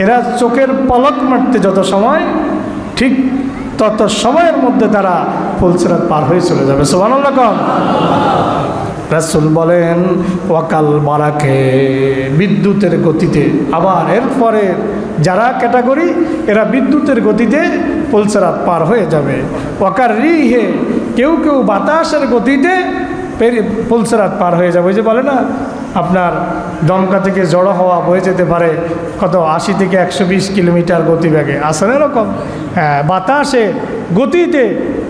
এরা চোখের পলক মারতে যত সময়, ঠিক তত সময়ের মধ্যে তারা ফুলসিরাত পার হয়ে চলে যাবে। সুবহানাল্লাহ। রাসূল বলেন ওয়াকাল বারাকে, বিদ্যুতের গতিতে। আবার এরপরে যারা ক্যাটাগরি, এরা বিদ্যুতের গতিতে ফুলসিরাত পার হয়ে যাবে। ওয়াকার রিহে, কেউ কেউ বাতাসের গতিতে ফুলসিরাত পার হয়ে যাবে। ওই যে বলে না, আপনার দমকা থেকে জড়ো হওয়া বয়ে যেতে পারে কত 80 থেকে 120 কিলোমিটার গতিবেগে, আসলে এরকম। হ্যাঁ, বাতাসে গতিতে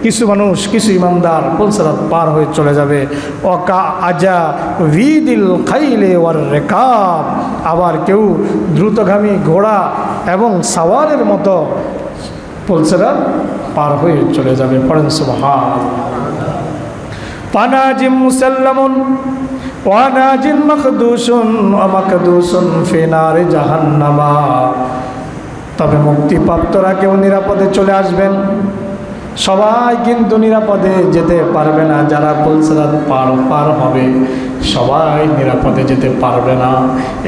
কিছু মানুষ, কিছু ইমানদার ফুলসিরাত পার হয়ে চলে যাবে। ওকা আজা ভিদিল খাইলে ওয়ার রেকাব, আবার কেউ দ্রুতগামী ঘোড়া এবং সাওয়ারের মতো ফুলসিরাত পার হয়ে চলে যাবে। পড়েন সুবহান। পানাজিম মুসাল্লামুন ওয়ানাজিন মাকদুসুন ওয়া মাকদুসুন ফি নারি জাহান্নামা, তবে মুক্তিপ্রাপ্তরা কেউ নিরাপদে চলে আসবেন। সবাই কিন্তু নিরাপদে যেতে পারবে না। যারা ফুলসিরাত পার হবে সবাই নিরাপদে যেতে পারবে না।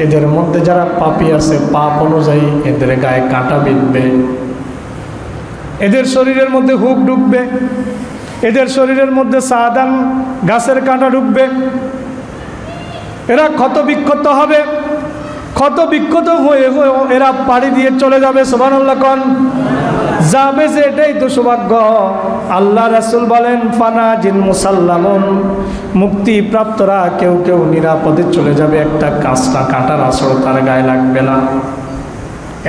এদের মধ্যে যারা পাপী আছে, পাপ অনুযায়ী এদের গায়ে কাঁটা বিঁধবে, এদের শরীরের মধ্যে হুক ঢুকবে, এদের শরীরের মধ্যে সাদান গাছের কাঁটা ঢুকবে। এরা ক্ষত বিক্ষত হবে, ক্ষত বিক্ষত হয়ে এরা পাড়ি দিয়ে চলে যাবে। সুবহানাল্লাহ কোন যাবে, যে এটাই তো সৌভাগ্য। আল্লাহ রাসূল বলেন ফানাজিন মুসাল্লামুন, মুক্তিপ্রাপ্তরা কেউ কেউ নিরাপদে চলে যাবে, একটা কাঁটার আঁচড় তার গায়ে লাগবে না,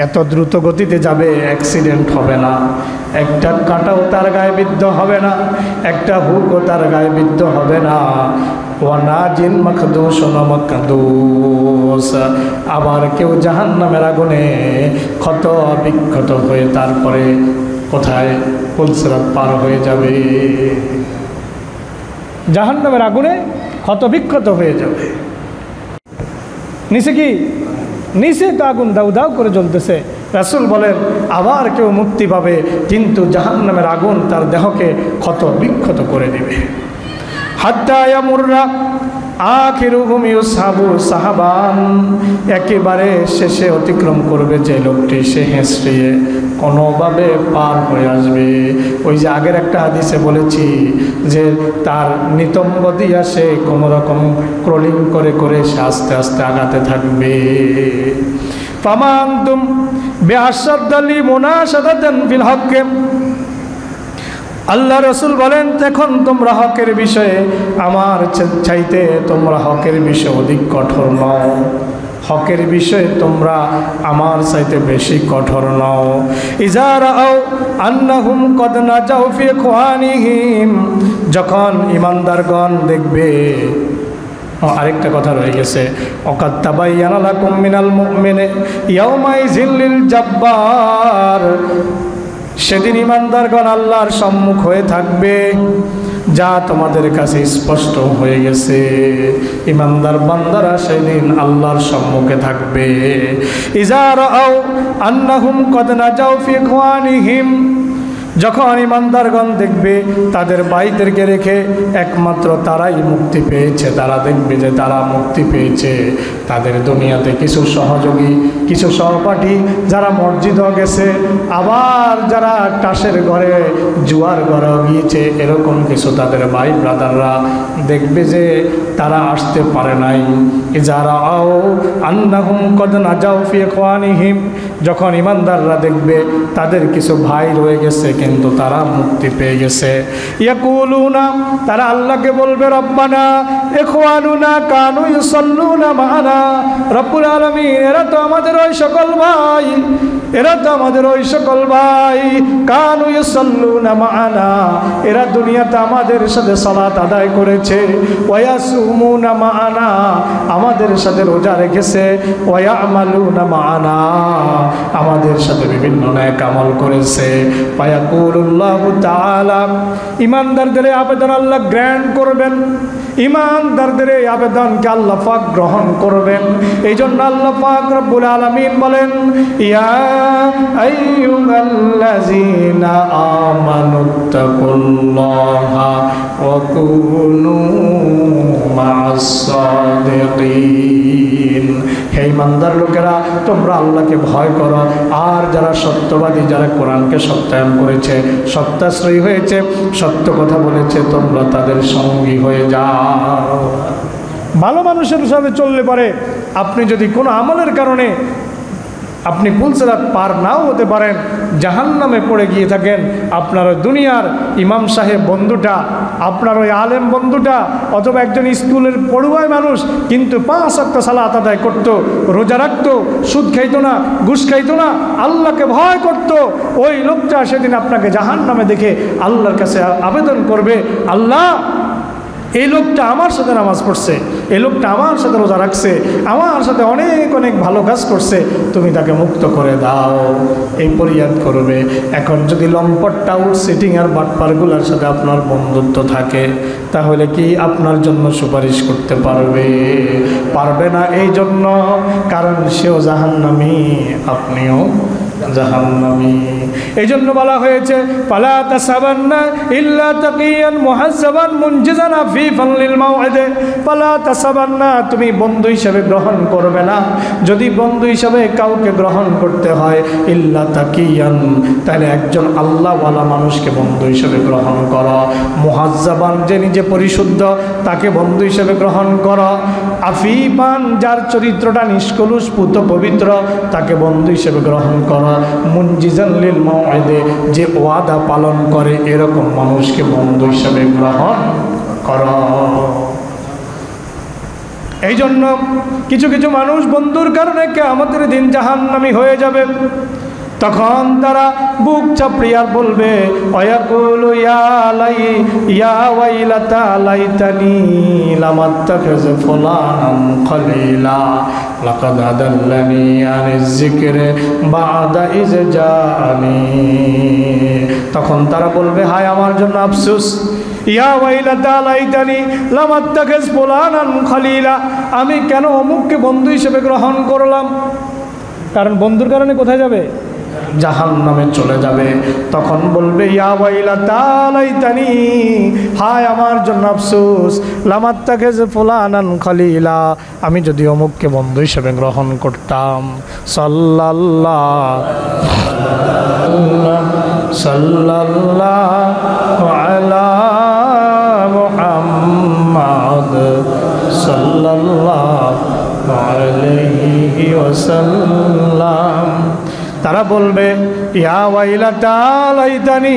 এত দ্রুত গতিতে যাবে, অ্যাক্সিডেন্ট হবে না, একটা কাঁটাও তার গায়ে বিদ্ধ হবে না, একটা হুকও তার গায়ে বিদ্ধ হবে না। ওয়ানাজিন মাকদুসুন মাকদুস, আবার কেউ জাহান্নামের আগুনে ক্ষত বিক্ষত হয়ে তারপরে কোথায় ফুলসিরাত পার হয়ে যাবে, জাহান্নামের আগুনে ক্ষত বিক্ষত হয়ে যাবে। নিচে কি? নিচে তো আগুন দাউ দাউ করে জ্বলতেছে। রাসূল বলেন আবার কেউ মুক্তি পাবে, কিন্তু জাহান্নামের আগুন তার দেহকে ক্ষত বিক্ষত করে দিবে। হাত্তা ইয়ামুররা আখিরুহুম ইউসহাবু সাহাবান, একেবারে শেষে অতিক্রম করবে যে লোকটি, সে হেঁচড়িয়ে কোনোভাবে পার হয়ে আসবে। ওই যে আগের একটা হাদিসে বলেছি যে তার নিতম্ব দিয়া সে কোনো রকম ক্রলিং করে করে সে আস্তে আস্তে আগাতে থাকবে। ফামানতুম বিআশাদ্দালি মুনাশাদাতান ফিল হক, আল্লাহ রসুল বলেন এখন তোমরা হকের বিষয়ে আমার চাইতে তোমরা হকের বিষয়ে অধিক কঠোর নও, হকের বিষয়ে তোমরা আমার চাইতে বেশি কঠোর নও। ইজা রাআউ আন্নাহুম কদ নাজাউ ফি ইখওয়ানিহিম, যখন ইমানদারগণ দেখবে, আরেকটা কথা রয়ে গেছে, ওয়াকাদ তাবায়্যানা লাকুম মিনাল মুমিনি ইয়াউমাইযিল লিল জাব্বার, সেদিন ইমানদারগণ আল্লাহর সম্মুখ হয়ে থাকবে, যা তোমাদের কাছে স্পষ্ট হয়ে গেছে। ইমানদার বান্দারা সেদিন আল্লাহর সম্মুখে থাকবে। ইজা রাআউ আন্নাহুম কদ নাজাউ ফি ইখওয়ানিহিম, যখন ইমানদারগণ দেখবে তাদের ভাইদেরকে রেখে একমাত্র তারাই মুক্তি পেয়েছে, তারা দেখবে যে তারা মুক্তি পেয়েছে, তাদের দুনিয়াতে কিছু সহযোগী, কিছু সহপাঠী যারা মসজিদও গেছে, আবার যারা টাসের ঘরে জুয়ার ঘরেও গিয়েছে, এরকম কিছু তাদের ভাই ব্রাদাররা দেখবে যে তারা আসতে পারে নাই। যারা আও আন্নাহুম কদ নাজাউ ফি ইখওয়ানিহিম, যখন ইমানদাররা দেখবে তাদের কিছু ভাই রয়ে গেছে কিন্তু তারা মুক্তি পেয়ে গেছে। ইয়াকুলুনা, তারা আল্লাহকে বলবে রব্বানা ইখওয়ানুনা কানু ইউসাল্লুনা মা'ানা, রব্বুল আলামিন এরা তো আমাদের ওই সকল ভাই, এরা তো আমাদের ওই সকল ভাই, কানু ইউসাল্লুনা মা'ানা, এরা দুনিয়াতে আমাদের সাথে সালাত আদায় করেছে, ওয়া ইয়াসুমুনা মা'ানা, আমাদের সাথে রোজা রেখেছে, ওয়া ইয়া'মালুনা মা'ানা, আমাদের সাথে বিভিন্ন নেক আমল করেছে। ফায়াকুলুল্লাহু তাআলা, ইমানদারদের আবেদন আল্লাহ গ্র্যান্ট করবেন, ইমানদারদের এই আবেদনকে আল্লাহ পাক গ্রহণ করবেন। এই জন্য আল্লাহ পাক রব্বুল আলামিন বলেন ইয়া আইয়ুহাল্লাযীনা আমানুত্তাকুল্লাহা ওয়া কুনু মা'আস সাদিকিন। হে ঈমানদার লোকেরা, তোমরা আল্লাহকে ভয় করো, আর যারা সত্যবাদী, যারা কোরআনকে সত্যায়ন করেছে, সত্যাশ্রয়ী হয়েছে, সত্য কথা বলেছে, তোমরা তাদের সঙ্গী হয়ে যাও। ভালো মানুষের সাথে চললে পরে আপনি যদি কোনো আমলের কারণে আপনি পুলসিরাত পার নাও হতে পারেন, জাহান্নামে পড়ে গিয়ে থাকেন, আপনার ওই দুনিয়ার ইমাম সাহেব বন্ধুটা, আপনার ওই আলেম বন্ধুটা, অথবা একজন স্কুলের পড়ুয়ায় মানুষ কিন্তু 5 ওয়াক্ত সালাত আদায় করত, রোজা রাখত, সুদ খাইতো না, ঘুষ খাইতো না, আল্লাহকে ভয় করত, ওই লোকটা সেদিন আপনাকে জাহান্নামে দেখে আল্লাহর কাছে আবেদন করবে, আল্লাহ এই লোকটা আমার সাথে নামাজ পড়ছে, এই লোকটা আমার সাথে রোজা রাখছে, আমার সাথে অনেক অনেক ভালো কাজ করছে, তুমি তাকে মুক্ত করে দাও, এই ফরিয়াদ করবে। এখন যদি লম্পট টাউট সিটিং আর বাটপারগুলোর সাথে আপনার বন্ধুত্ব থাকে, তাহলে কি আপনার জন্য সুপারিশ করতে পারবে? পারবে না। এই জন্য, কারণ সেও জাহান্নামী, আপনিও জাহান্নামী। এই জন্য বলা হয়েছে, ফালা তাসাবান্না ইল্লা তাকিয়ান মুহাজ্জাবান মুনজিজানা ফি ফালিল মাউইদে। ফালা তাসাবান্না, তুমি বন্ধু হিসেবে গ্রহণ করবে না। যদি বন্ধু হিসেবে কাউকে গ্রহণ করতে হয়, ইল্লা তাকিয়ান, তাহলে একজন আল্লাহওয়ালা মানুষকে বন্ধু হিসেবে গ্রহণ করো। মুহাজ্জাবান, যে নিজে পরিশুদ্ধ, তাকে বন্ধু হিসেবে গ্রহণ করো। আফিফান, যার চরিত্রটা নিষ্কলুষ, পুত পবিত্র, তাকে বন্ধু হিসেবে গ্রহণ করো। মুনজিজান লিল মাউইদে, যে ওয়াদা পালন করে, এরকম মানুষকে বন্ধু হিসেবে গ্রহণ করো। এই জন্য কিছু কিছু মানুষ বন্ধুর কারণে কিয়ামতের দিন জাহান্নামী হয়ে যাবে। তখন তারা বুক চাপড়িয়ার বলবে, ওয়ায়াকুলু ইয়া ওয়াইলাতা লাইতানি লাম আত্তাখিজ ফুলানান খলিলা লাকাদ আদাল্লানি আনিজ যিকরি বা'দা ইয জাআনি। তখন তারা বলবে, হায় আমার জন্য আফসোস, ইয়া ওয়াইলাতা লাইতানি লাম আত্তাখিজ ফুলানান খলিলা, আমি কেন অমুককে বন্ধু হিসেবে গ্রহণ করলাম? কারণ বন্ধুর কারণে কোথায় যাবে? জাহান্নামে চলে যাবে। তখন বলবে, ইয়া ওয়াইলাতা লাইতানি, হায় আমার জন্য আফসোস, লাম আত্তাখিজ ফুলানান খলিলা, আমি যদি অমুককে বন্ধু হিসেবে গ্রহণ করতাম। সাল্লাল্লাহু আলা মুহাম্মাদ সাল্লাল্লাহু আলাইহি ওয়াসাল্লাম। তারা বলবে, ইয়া ওয়াইলাতা লাইতানি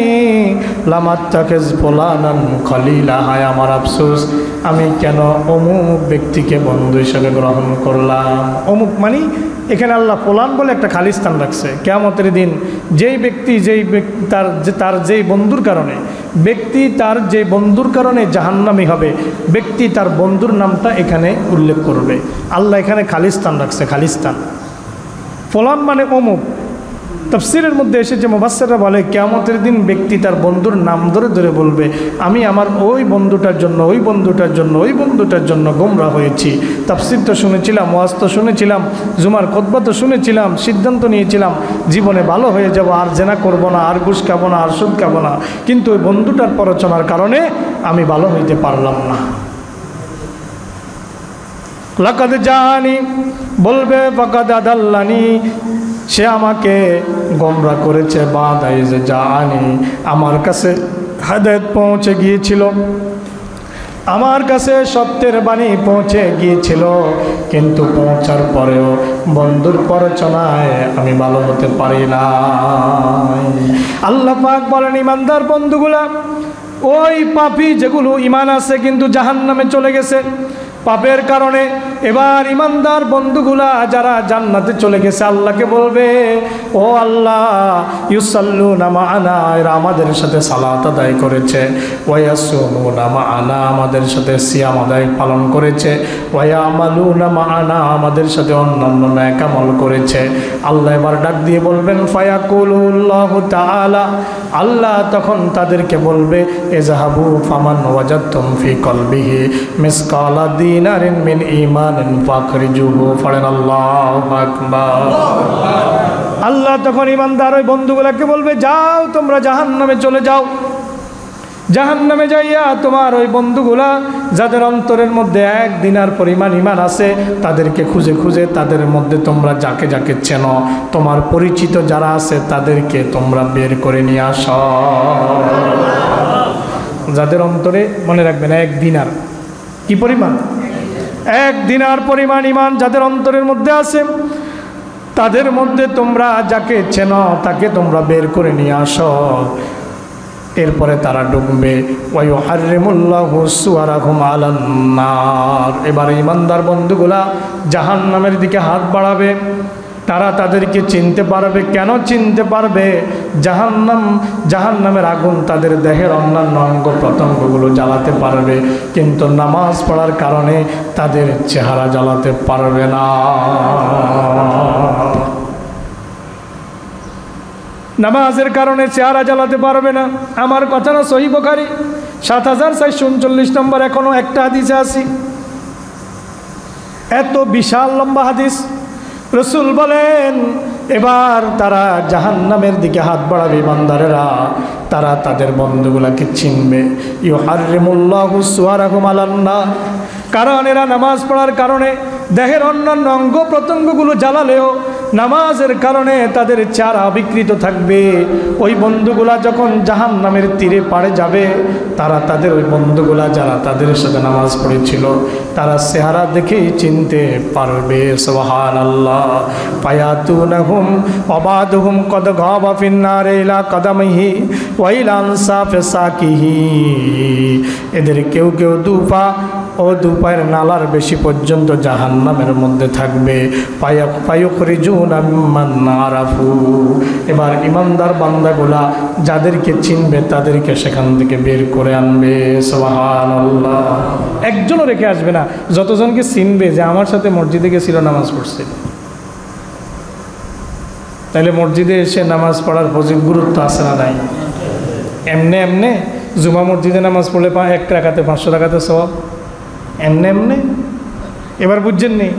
লাম আত্তাখিজ ফুলানান খলিলা, হায় আমার আফসোস, আমি কেন অমুক ব্যক্তিকে বন্ধু হিসেবে গ্রহণ করলাম। অমুক মানে এখানে আল্লাহ ফুলান বলে একটা খালি স্থান রাখছে। কিয়ামতের দিন যেই ব্যক্তি তার যেই বন্ধুর কারণে, ব্যক্তি তার যে বন্ধুর কারণে জাহান্নামী হবে, ব্যক্তি তার বন্ধুর নামটা এখানে উল্লেখ করবে। আল্লাহ এখানে খালি স্থান রাখছে, খালি স্থান। ফুলান মানে অমুক। তাফসীরের মধ্যে এসেছে, মুফাসসিররা বলে কিয়ামতের দিন ব্যক্তি তার বন্ধুর নাম ধরে ধরে বলবে, আমি আমার ওই বন্ধুটার জন্য, ওই বন্ধুটার জন্য, ওই বন্ধুটার জন্য গোমরা হয়েছি। তাফসীর তো শুনেছিলাম, ওয়াজ তো শুনেছিলাম, জুমার খুতবা তো শুনেছিলাম, সিদ্ধান্ত নিয়েছিলাম জীবনে ভালো হয়ে যাব, আর জেনা করব না, আর ঘুষ খাবো না, আর সুদ খাবো না, কিন্তু ওই বন্ধুটার প্ররোচনার কারণে আমি ভালো হইতে পারলাম না। লাকাদ জানি, বলবে ফাকাদ আদাল্লানি, সে আমাকে গোমরা করেছে, বা'দা ইয জাআনি, আমার কাছে হেদায়েত পৌঁছে গিয়েছিল, আমার কাছে সত্যের বাণী পৌঁছে গিয়েছিল, কিন্তু পৌঁছার পরেও বন্ধুর প্ররোচনায় আমি ভালো হতে পারি না। আল্লাহ পাক বলেন, ইমানদার বন্ধুগুলা, ওই পাপী যেগুলো ইমান আছে কিন্তু জাহান্নামে চলে গেছে পাপের কারণে, এবার ইমানদার বন্ধুগুলা যারা জান্নাতে চলে গেছে, আল্লাহকে বলবে, ও আল্লাহ, ইউসাল্লুনা মা'ানা, এরা আমাদের সাথে সালাত আদায় করেছে, ওয়া ইয়াসুমুনা মা'ানা, আমাদের সাথে সিয়াম আদায় পালন করেছে, ওয়া ইয়ামালুনা মা'ানা, আমাদের সাথে অন্যান্য নেক আমল করেছে। আল্লাহ এবার ডাক দিয়ে বলবেন, ফায়াকুলুল্লাহু তাআলা, আল্লাহ তখন তাদেরকে বলবে, ইযহাবু ফামান ওয়াজাদতুম ফি কলবিহি মিসকালা দিনারিন মিন ঈমানিন ফাখরিজুহু, পড়েন আল্লাহু আকবার। আল্লাহ তখন ইমানদার ওই বন্ধুগুলাকে বলবে, যাও তোমরা জাহান্নামে চলে যাও। জাহান্নামে যাইয়া তোমার ওই বন্ধুগুলা যাদের অন্তরের মধ্যে 1 দিনার পরিমাণ ঈমান আছে তাদেরকে খুঁজে খুঁজে তাদের মধ্যে তোমরা যাকে যাকে চেনো, তোমার পরিচিত যারা আছে তাদেরকে তোমরা বের করে নিয়ে আসো। যাদের অন্তরে, মনে রাখবেন, 1 দিনার কি পরিমাণ? 1 দিনার পরিমাণ ঈমান যাদের অন্তরের মধ্যে আছে তাদের মধ্যে তোমরা যাকে চেনো তাকে তোমরা বের করে নিয়ে আসো। এরপরে তারা ডুববে। ওয়ায়ুহাররিমুল্লাহু সুওয়ারাহুম আলান নার। এবারে ইমানদার বন্ধুগুলা জাহান্নামের দিকে হাত বাড়াবে। তারা তাদেরকে চিনতে পারবে। কেন চিনতে পারবে? জাহান্নামের আগুন তাদের দেহের অন্যান্য অঙ্গ প্রত্যঙ্গগুলো জ্বালাতে পারবে, কিন্তু নামাজ পড়ার কারণে তাদের চেহারা জ্বালাতে পারবে না। নামাজের কারণে চেহারা জ্বালাতে পারবে না। আমার কথা না, সহিহ বুখারী ৭৪39 নম্বর। এখনো একটা হাদিসে আছি, এত বিশাল লম্বা হাদিস। রাসূল বলেন, এবার তারা জাহান্নামের দিকে হাত বাড়াবে ইমানদারেরা। তারা তাদের বন্ধুগুলাকে চিনবে। ইউহাররিমুল্লাহু সুওয়ারাহুম আলান নার। কারণ এরা নামাজ পড়ার কারণে দেহের অন্যান্য অঙ্গ প্রত্যঙ্গগুলো জ্বালালেও নামাজের কারণে তাদের চেহারা বিকৃত থাকবে। ওই বন্ধুগুলা যখন জাহান্নামের তীরে পাড়ে যাবে, তারা তাদের ওই বন্ধুগুলা যারা তাদের সাথে নামাজ পড়েছিল তারা চেহারা দেখেই চিনতে পারবে। সুবহানাল্লাহ। ফায়াতুনাহুম ওয়াবাদুহুম কদ গাবা ফিন্নারে ইলা কদামিহি ওয়া ইলা আনসাফি সাকিহি। এদের কেউ কেউ দুপা ও দুপায়ের নালার বেশি পর্যন্ত জাহান্নামের মধ্যে থাকবে। ফায়ুখরিজুনা মিম্মান আরাফু। এবার ইমানদার বান্দাগুলা যাদেরকে চিনবে তাদেরকে সেখান থেকে বের করে আনবে। সুবহানাল্লাহ। একজনও রেখে আসবে না, যতজনকে চিনবে যে আমার সাথে মসজিদে গেছিল, নামাজ পড়ছে। তাহলে মসজিদে এসে নামাজ পড়ার গুরুত্ব আছে না নাই? এমনে এমনে জুমা মসজিদে নামাজ পড়লে 1 রাকাতে 500 টাকাতে সওয়াব, এমনে এমনে। এবার বুঝছেন নি?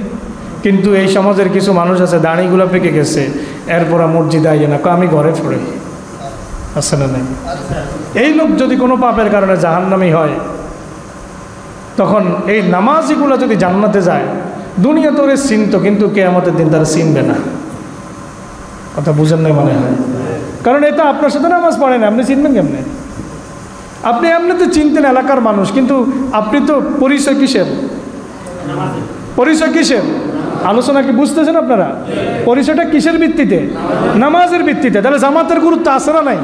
কিন্তু এই সমাজের কিছু মানুষ আছে দাড়িগুলো পেকে গেছে, এরপর মসজিদে আইয়ে না, আমি ঘরে পড়ে। আছে না নাই? এই লোক যদি কোনো পাপের কারণে জাহান্নামী হয়, তখন এই নামাজিগুলো যদি জান্নাতে যায়, দুনিয়া তো ওরে চিনত, কিন্তু কিয়ামতের দিন তারা চিনবে না। কথা বুঝেন নাই মনে হয়? কারণ এটা আপনার সাথে নামাজ পড়ে না, আপনি চিনবেন কেমনে? আপনি এমনি তো চিনতেন এলাকার মানুষ, কিন্তু আপনি তো পরিচয় কিসের? পরিচয় কিসের? আলোচনা কি বুঝতেছেন আপনারা? পরিচয়টা কিসের ভিত্তিতে? নামাজের ভিত্তিতে। তাহলে জামাতের গুরুত্ব আছে না নাই?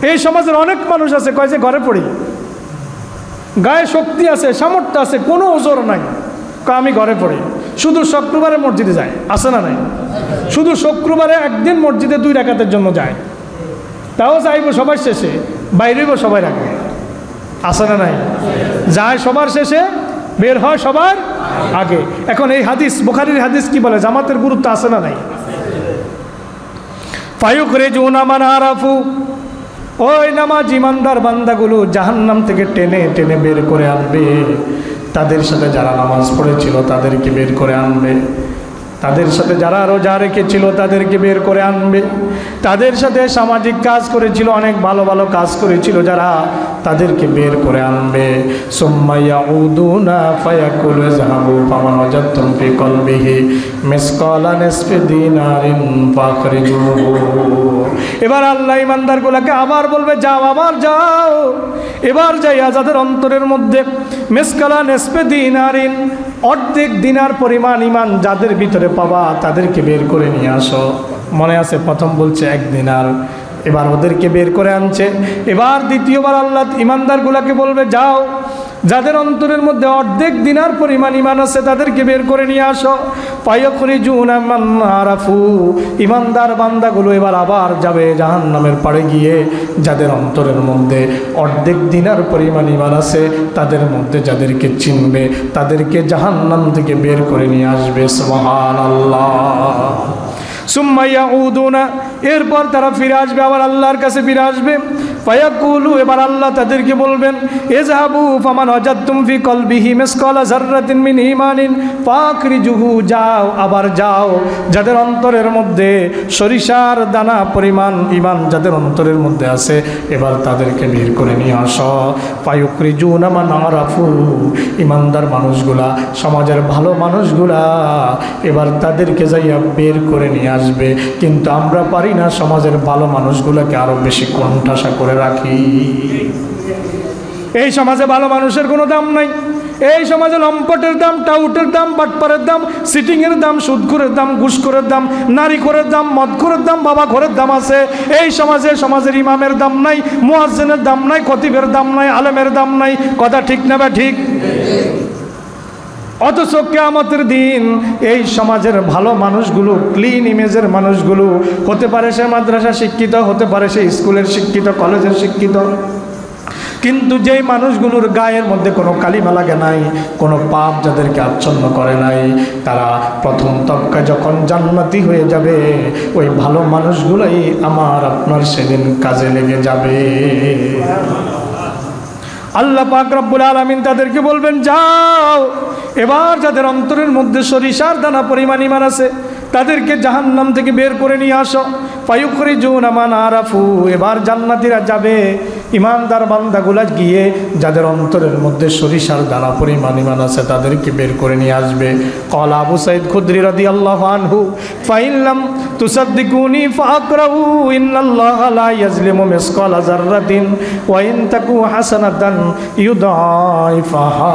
এই সমাজের অনেক মানুষ আছে কয় যে ঘরে পড়ি, গায়ে শক্তি আছে, সামর্থ্য আছে, কোনো ওজোর নাই, আমি ঘরে পড়ি, শুধু শুক্রবারে মসজিদে যায়। আছে না নাই? শুধু শুক্রবারে একদিন মসজিদে 2 রাকাতের জন্য যায়, তাও যাইব সবার শেষে, বাইরেব সবাই রাখবে। আছে না নাই? যায় সবার শেষে, বের হয় সবার আগে। এখন এই হাদিস, বুখারীর হাদিস কি বলে? জামাতের গুরুত্ব আছে না নাই? ফায়ুখরিজুনা মান আরাফু। ওই নামাজ ইমানদার বান্দাগুলো জাহান্নাম থেকে টেনে টেনে বের করে আনবে। তাদের সাথে যারা নামাজ পড়েছিল তাদেরকে বের করে আনবে। তাদের সাথে যারা রোজা রেখেছিল তাদেরকে বের করে আনবে। তাদের সাথে সামাজিক কাজ করেছিল, অনেক ভালো ভালো কাজ করেছিল যারা, তাদেরকে বের করে আনবে। সুম্মা ইয়াউদুনা ফায়াকুলু যাহাবু ফামান ওয়াজাদতুম ফি কলবিহি মিসকালা নিসফি দিনারিন ফাখরিজুহু। এবার আল্লাহ ইমানদারগুলোকে আবার বলবে, যাও, আবার যাও। এবার যাইয়া যাদের অন্তরের মধ্যে মিসকালা নিসফি দিনারিন, অর্ধেক দিনার পরিমাণ ঈমান যাদের ভিতরে পাবা তাদেরকে বের করে নিয়ে আসো। মনে আছে প্রথম বলছে 1 দিনার, এবার ওদেরকে বের করে আনছে। এবার দ্বিতীয়বার আল্লাহ ইমানদারগুলোকে বলবে, যাও, যাদের অন্তরের মধ্যে অর্ধেক দিনার পরিমাণ ঈমান আছে তাদেরকে বের করে নিয়ে আসো। ফায়ুখরিজুনা মান আরাফু। ইমানদার বান্দাগুলো এবার আবার যাবে জাহান্নামের পাড়ে গিয়ে, যাদের অন্তরের মধ্যে অর্ধেক দিনার পরিমাণ ঈমান আছে তাদের মধ্যে যাদেরকে চিনবে তাদেরকে জাহান্নাম থেকে বের করে নিয়ে আসবে। সুবহানাল্লাহ। সুম্মা ইয়াউদুনা। এরপর তারা ফিরে আসবে, আবার আল্লাহর কাছে ফিরে আসবে। ফায়াকুলু, এবার আল্লাহ তাদেরকে বলবেন, ইযহাবু ফামান ওয়াজাদতুম ফি কলবিহি মিসকালা যাররাতিন মিন ঈমানিন ফাখরিজুহু, যাও, আবার যাও, যাদের অন্তরের মধ্যে সরিষার দানা পরিমাণ ঈমান যাদের অন্তরের মধ্যে আছে, এবার তাদেরকে বের করে নিয়ে আসো। ফায়ুখরিজুনা মান আরাফু, ঈমানদার মানুষগুলা, সমাজের ভালো মানুষগুলা এবার তাদেরকে যাইয়া বের করে নিয়ে আসবে। কিন্তু আমরা পারি না সমাজের ভালো মানুষগুলোকে আরো বেশি কোণঠাসা করে রাখি। এই সমাজে ভালো মানুষের কোনো দাম নাই। এই সমাজে লম্পটের দাম, টাউটের দাম, বাটপারের দাম, সিটিংয়ের দাম, সুদখোরের দাম, ঘুষখোরের দাম, নারীখোরের দাম, মদখোরের দাম, বাবাখোরের দাম আছে। এই সমাজে সমাজের ইমামের দাম নাই, মুয়াজ্জিনের দাম নাই, খতিবের দাম নাই, আলেমের দাম নাই। কথা ঠিক না বা ঠিক? অথচ কিয়ামতের দিন এই সমাজের ভালো মানুষগুলো, ক্লিন ইমেজের মানুষগুলো, হতে পারে সে মাদ্রাসা শিক্ষিত, হতে পারে সে স্কুলের শিক্ষিত, কলেজের শিক্ষিত, কিন্তু যেই মানুষগুলোর গায়ের মধ্যে কোনো কালিমা লাগে নাই, কোনো পাপ যাদেরকে আচ্ছন্ন করে নাই, তারা প্রথম তবকা যখন জান্নাতি হয়ে যাবে, ওই ভালো মানুষগুলোই আমার আপনার সেদিন কাজে লেগে যাবে। আল্লাহ পাক রব্বুল আলামিন তাদেরকে বলবেন, যাও, এবার যাদের অন্তরের মধ্যে সরিষার দানা পরিমাণ ঈমান আছে তাদেরকে জাহান্নাম থেকে বের করে নিয়ে আসো। ফায়ুখরিজুনা মান আরাফু, এবার জান্নাতীরা যাবে, ইমানদার বান্দাগুলা গিয়ে যাদের অন্তরের মধ্যে সরিষার দানা পরিমাণ ঈমান আছে তাদেরকে বের করে নিয়ে আসবে। ক্বালা আবু সাঈদ খুদরি রাদিয়াল্লাহু আনহু, ফাইল্লাম তুসাদ্দিকুনি ফাকরাহু ইন্নাল্লাহা লা ইয়াজলিমু মিসকালা যাররাতিন ওয়া ইন তাকু হাসানাতান ইউদাইফাহা।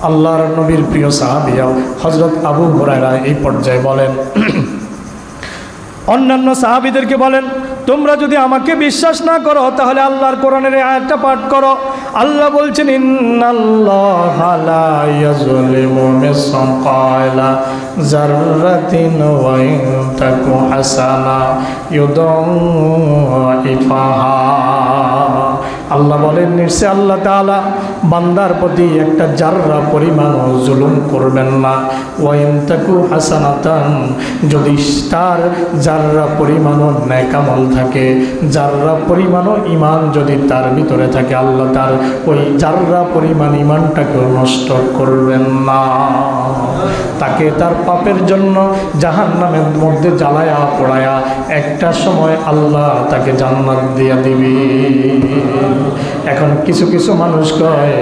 আল্লাহর নবীর প্রিয় সাহাবী হযরত আবু হুরায়রা এই পর্যায়ে বলেন, অন্যান্য সাহাবীদেরকে বলেন, তোমরা যদি আমাকে বিশ্বাস না করো তাহলে আল্লাহর কোরআনের এই আয়াতটা পাঠ করো। আল্লাহ বলছেন, ইন্নাল্লাহা লা ইয়াজলিমু মিসকালা যাররাতিন ওয়া ইন তাকু হাসানা ইউদাইফাহা। আল্লাহ বলেন, নিশ্চয় আল্লাহ তাআলা বান্দার প্রতি একটা জাররা পরিমাণও জুলুম করবেন না। ওয়া ইন তাকু হাসানাতান, যদি তার জাররা পরিমাণও নেক আমল থাকে, জাররা পরিমাণও ঈমান যদি তার ভিতরে থাকে, আল্লাহ তার ওই জাররা পরিমাণ ঈমানটাকেও নষ্ট করবেন না। তাকে তার পাপের জন্য জাহান্নামের মধ্যে জ্বালায়া পোড়ায়া একটা সময় আল্লাহ তাকে জান্নাত দিয়ে দিবে। এখন কিছু কিছু মানুষ কয়,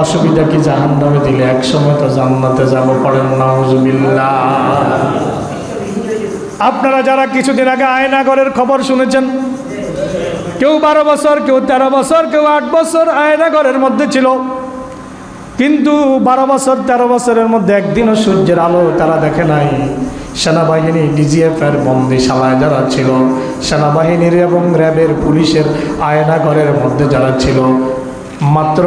অসুবিধা কি জাহান্নামে দিলে, এক সময় তো জান্নাতে যাব, পড়েন নাউজুবিল্লাহ। আপনারা যারা কিছুদিন আগে আয়নাগরের খবর শুনেছেন, কেউ 12 বছর, কেউ 13 বছর, কেউ 8 বছর আয়নাগরের মধ্যে ছিল, কিন্তু 12 বছর 13 বছরের মধ্যে একদিনও সূর্যের আলো তারা দেখে নাই। সেনাবাহিনী, ডিজিএফের বন্দিশালায় যারা ছিল, সেনাবাহিনীর এবং র্যাবের, পুলিশের আয়নাগরের মধ্যে যারা ছিল, মাত্র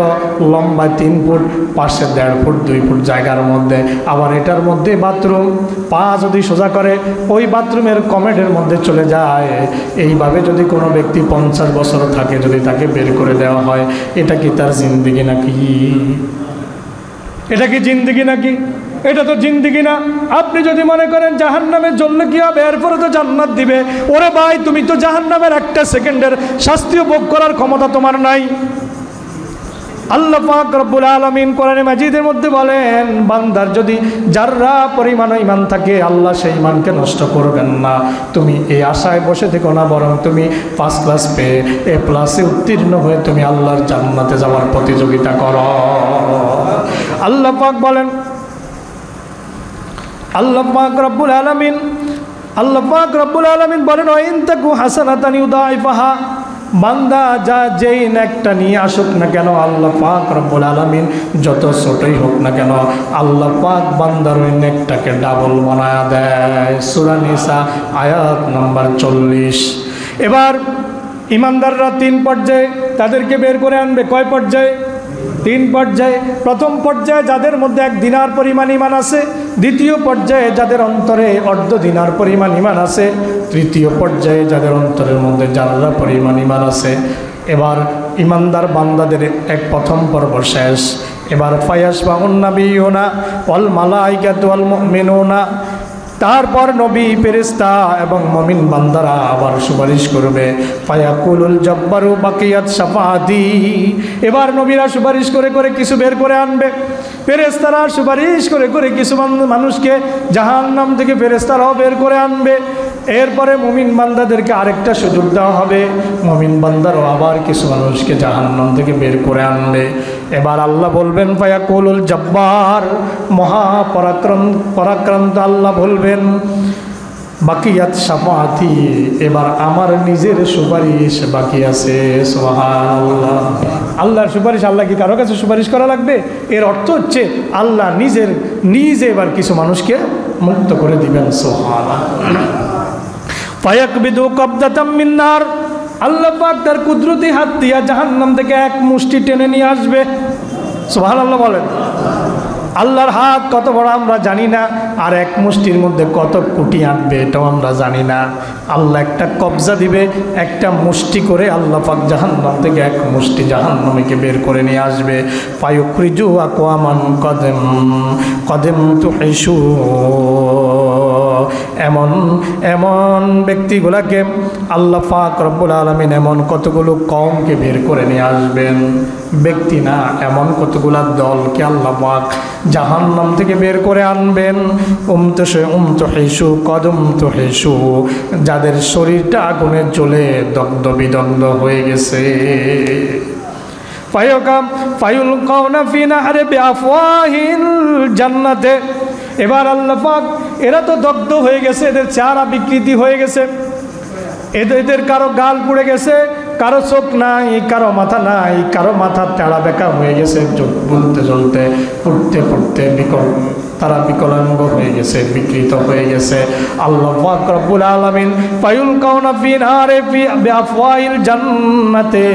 লম্বা 3 ফুট, পাশে 1.5 ফুট 2 ফুট জায়গার মধ্যে, আবার এটার মধ্যে বাথরুম, পা যদি সোজা করে ওই বাথরুমের কমেডের মধ্যে চলে যায়। এইভাবে যদি কোনো ব্যক্তি 50 বছর থাকে, যদি তাকে বের করে দেওয়া হয়, এটা কি তার জিন্দিগি নাকি? এটা কি জিন্দিগি নাকি? এটা তো জিন্দিগি না। আপনি যদি মনে করেন জাহান্নামে জ্বললে কি হবে, এরপরে তো জান্নাত দিবে, ওরে ভাই, তুমি তো জাহান্নামের একটা সেকেন্ডের শাস্তিও ভোগ করার ক্ষমতা তোমার নাই। আল্লাহ পাক রব্বুল আলামিন কোরআনে মাজিদের মধ্যে বলেন, বান্দার যদি যাররা পরিমাণ ঈমান থাকে, আল্লাহ সেই ঈমানকে নষ্ট করবেন না। তুমি এই আশায় বসে থেকো না, বরং তুমি 5 ক্লাস পেয়ে A+ উত্তীর্ণ হয়ে তুমি আল্লাহর জান্নাতে যাওয়ার প্রতিযোগিতা করো। আল্লাহ পাক বলেন, আল্লাহ পাক রব্বুল আলামিন বলেন, ওয়া ইন তাকু হাসানাতান ইউদাইফাহা। বান্দা যা যেই নেকটা নিয়ে আসুক না কেন, আল্লাহ পাক রব্বুল আলামিন যত ছোটই হোক না কেন, আল্লাহ পাক বান্দার ওই নেকটাকে ডাবল বানায়া দেয়। সূরা নিসা আয়াত নাম্বার 40। এবার ইমানদাররা 3 পর্যায়ে তাদেরকে বের করে আনবে। কয় পর্যায়ে? 3 পর্যায়ে। প্রথম পর্যায়ে যাদের মধ্যে 1 দিনার পরিমাণ ঈমান আছে, দ্বিতীয় পর্যায়ে যাদের অন্তরে অর্ধ দিনার পরিমাণ ঈমান আছে, তৃতীয় পর্যায়ে যাদের অন্তরের মধ্যে জাররা পরিমাণ ঈমান আছে। এবার ঈমানদার বান্দাদের প্রথম পর্ব শেষ। এবার ফায়াসবাউন নাবিয়ুনা ওয়াল মালাইকাতু ওয়াল মুমিনুনা তারপর নবী, ফেরেশতা এবং মুমিন বান্দারা আবার সুপারিশ করবে। ফায়াকুলুল জব্বারু বাকিয়াত শাফাআতি, এবার নবীরা সুপারিশ করে করে কিছু বের করে আনবে, ফেরেশতারা সুপারিশ করে করে কিছু মানুষকে জাহান্নাম থেকে ফেরেশতারাও বের করে আনবে। এরপরে মুমিন বান্দাদেরকে আরেকটা সুযোগ দেওয়া হবে, মুমিন বান্দারও আবার কিছু মানুষকে জাহান্নাম থেকে বের করে আনবে। এবার আল্লাহ বলবেন, ফায়াকুলুল জব্বার, পরাক্রান্ত আল্লাহ বলবেন, বাকিয়াত শাফাআতি, এবার আমার নিজের সুপারিশ বাকি আছে। সুবহানাল্লাহ। আল্লাহর সুপারিশ, আল্লাহ কি কারো কাছে সুপারিশ করা লাগবে? এর অর্থ হচ্ছে আল্লাহ নিজে এবার কিছু মানুষকে মুক্ত করে দিবেন। সুবহানাল্লাহ। ফায়াকবিদু কবদাতাম মিন নার, আল্লাহ পাক তার কুদরতি হাত দিয়া জাহান্নাম থেকে এক মুষ্টি টেনে নিয়ে আসবে। সুবহানাল্লাহ বলেন। আল্লাহর হাত কত বড় আমরা জানি না, আর এক মুষ্টির মধ্যে কত কোটি আনবে এটাও আমরা জানি না। আল্লাহ একটা কবজা দিবে, একটা মুষ্টি করে আল্লাহ পাক জাহান্নাম থেকে এক মুষ্টি জাহান্নামীকে বের করে নিয়ে আসবে। ফায়ুখরিজু আকওয়ামান কদেম তুহিশু, এমন ব্যক্তিগুলাকে আল্লাহ পাক রব্বুল আলামিন এমন কতগুলো কওমকে বের করে নিয়ে আসবেন, ব্যক্তি না, এমন কতগুলা দলকে আল্লাহ পাক জাহান্নাম থেকে বের করে আনবেন। উমতুহিশু কদমতুহিশু, যাদের শরীরটা আগুনে জ্বলে দগ্ধ বিদগ্ধ হয়ে গেছে। ফায়ুলকাউনা ফি নাহরি বিআফওয়াহিল জান্নাতে, এবার আল্লাহ পাক, এরা তো দগ্ধ হয়ে গেছে, এদের চেহারা বিকৃতি হয়ে গেছে, এদের কারো গাল পুড়ে গেছে, কারো চোখ নাই, কারো মাথা নাই, কারো মাথা টেড়া বেঁকা হয়ে গেছে, চোখ বলতে চলতে পড়তে পড়তে তারা বিকলাঙ্গ হয়ে গেছে, বিকৃত হয়ে গেছে। আল্লাহ পাক রব্বুল আলামিন ফায়ুলকাউনা ফি নারে বিআফওয়াহিল জান্নাতে,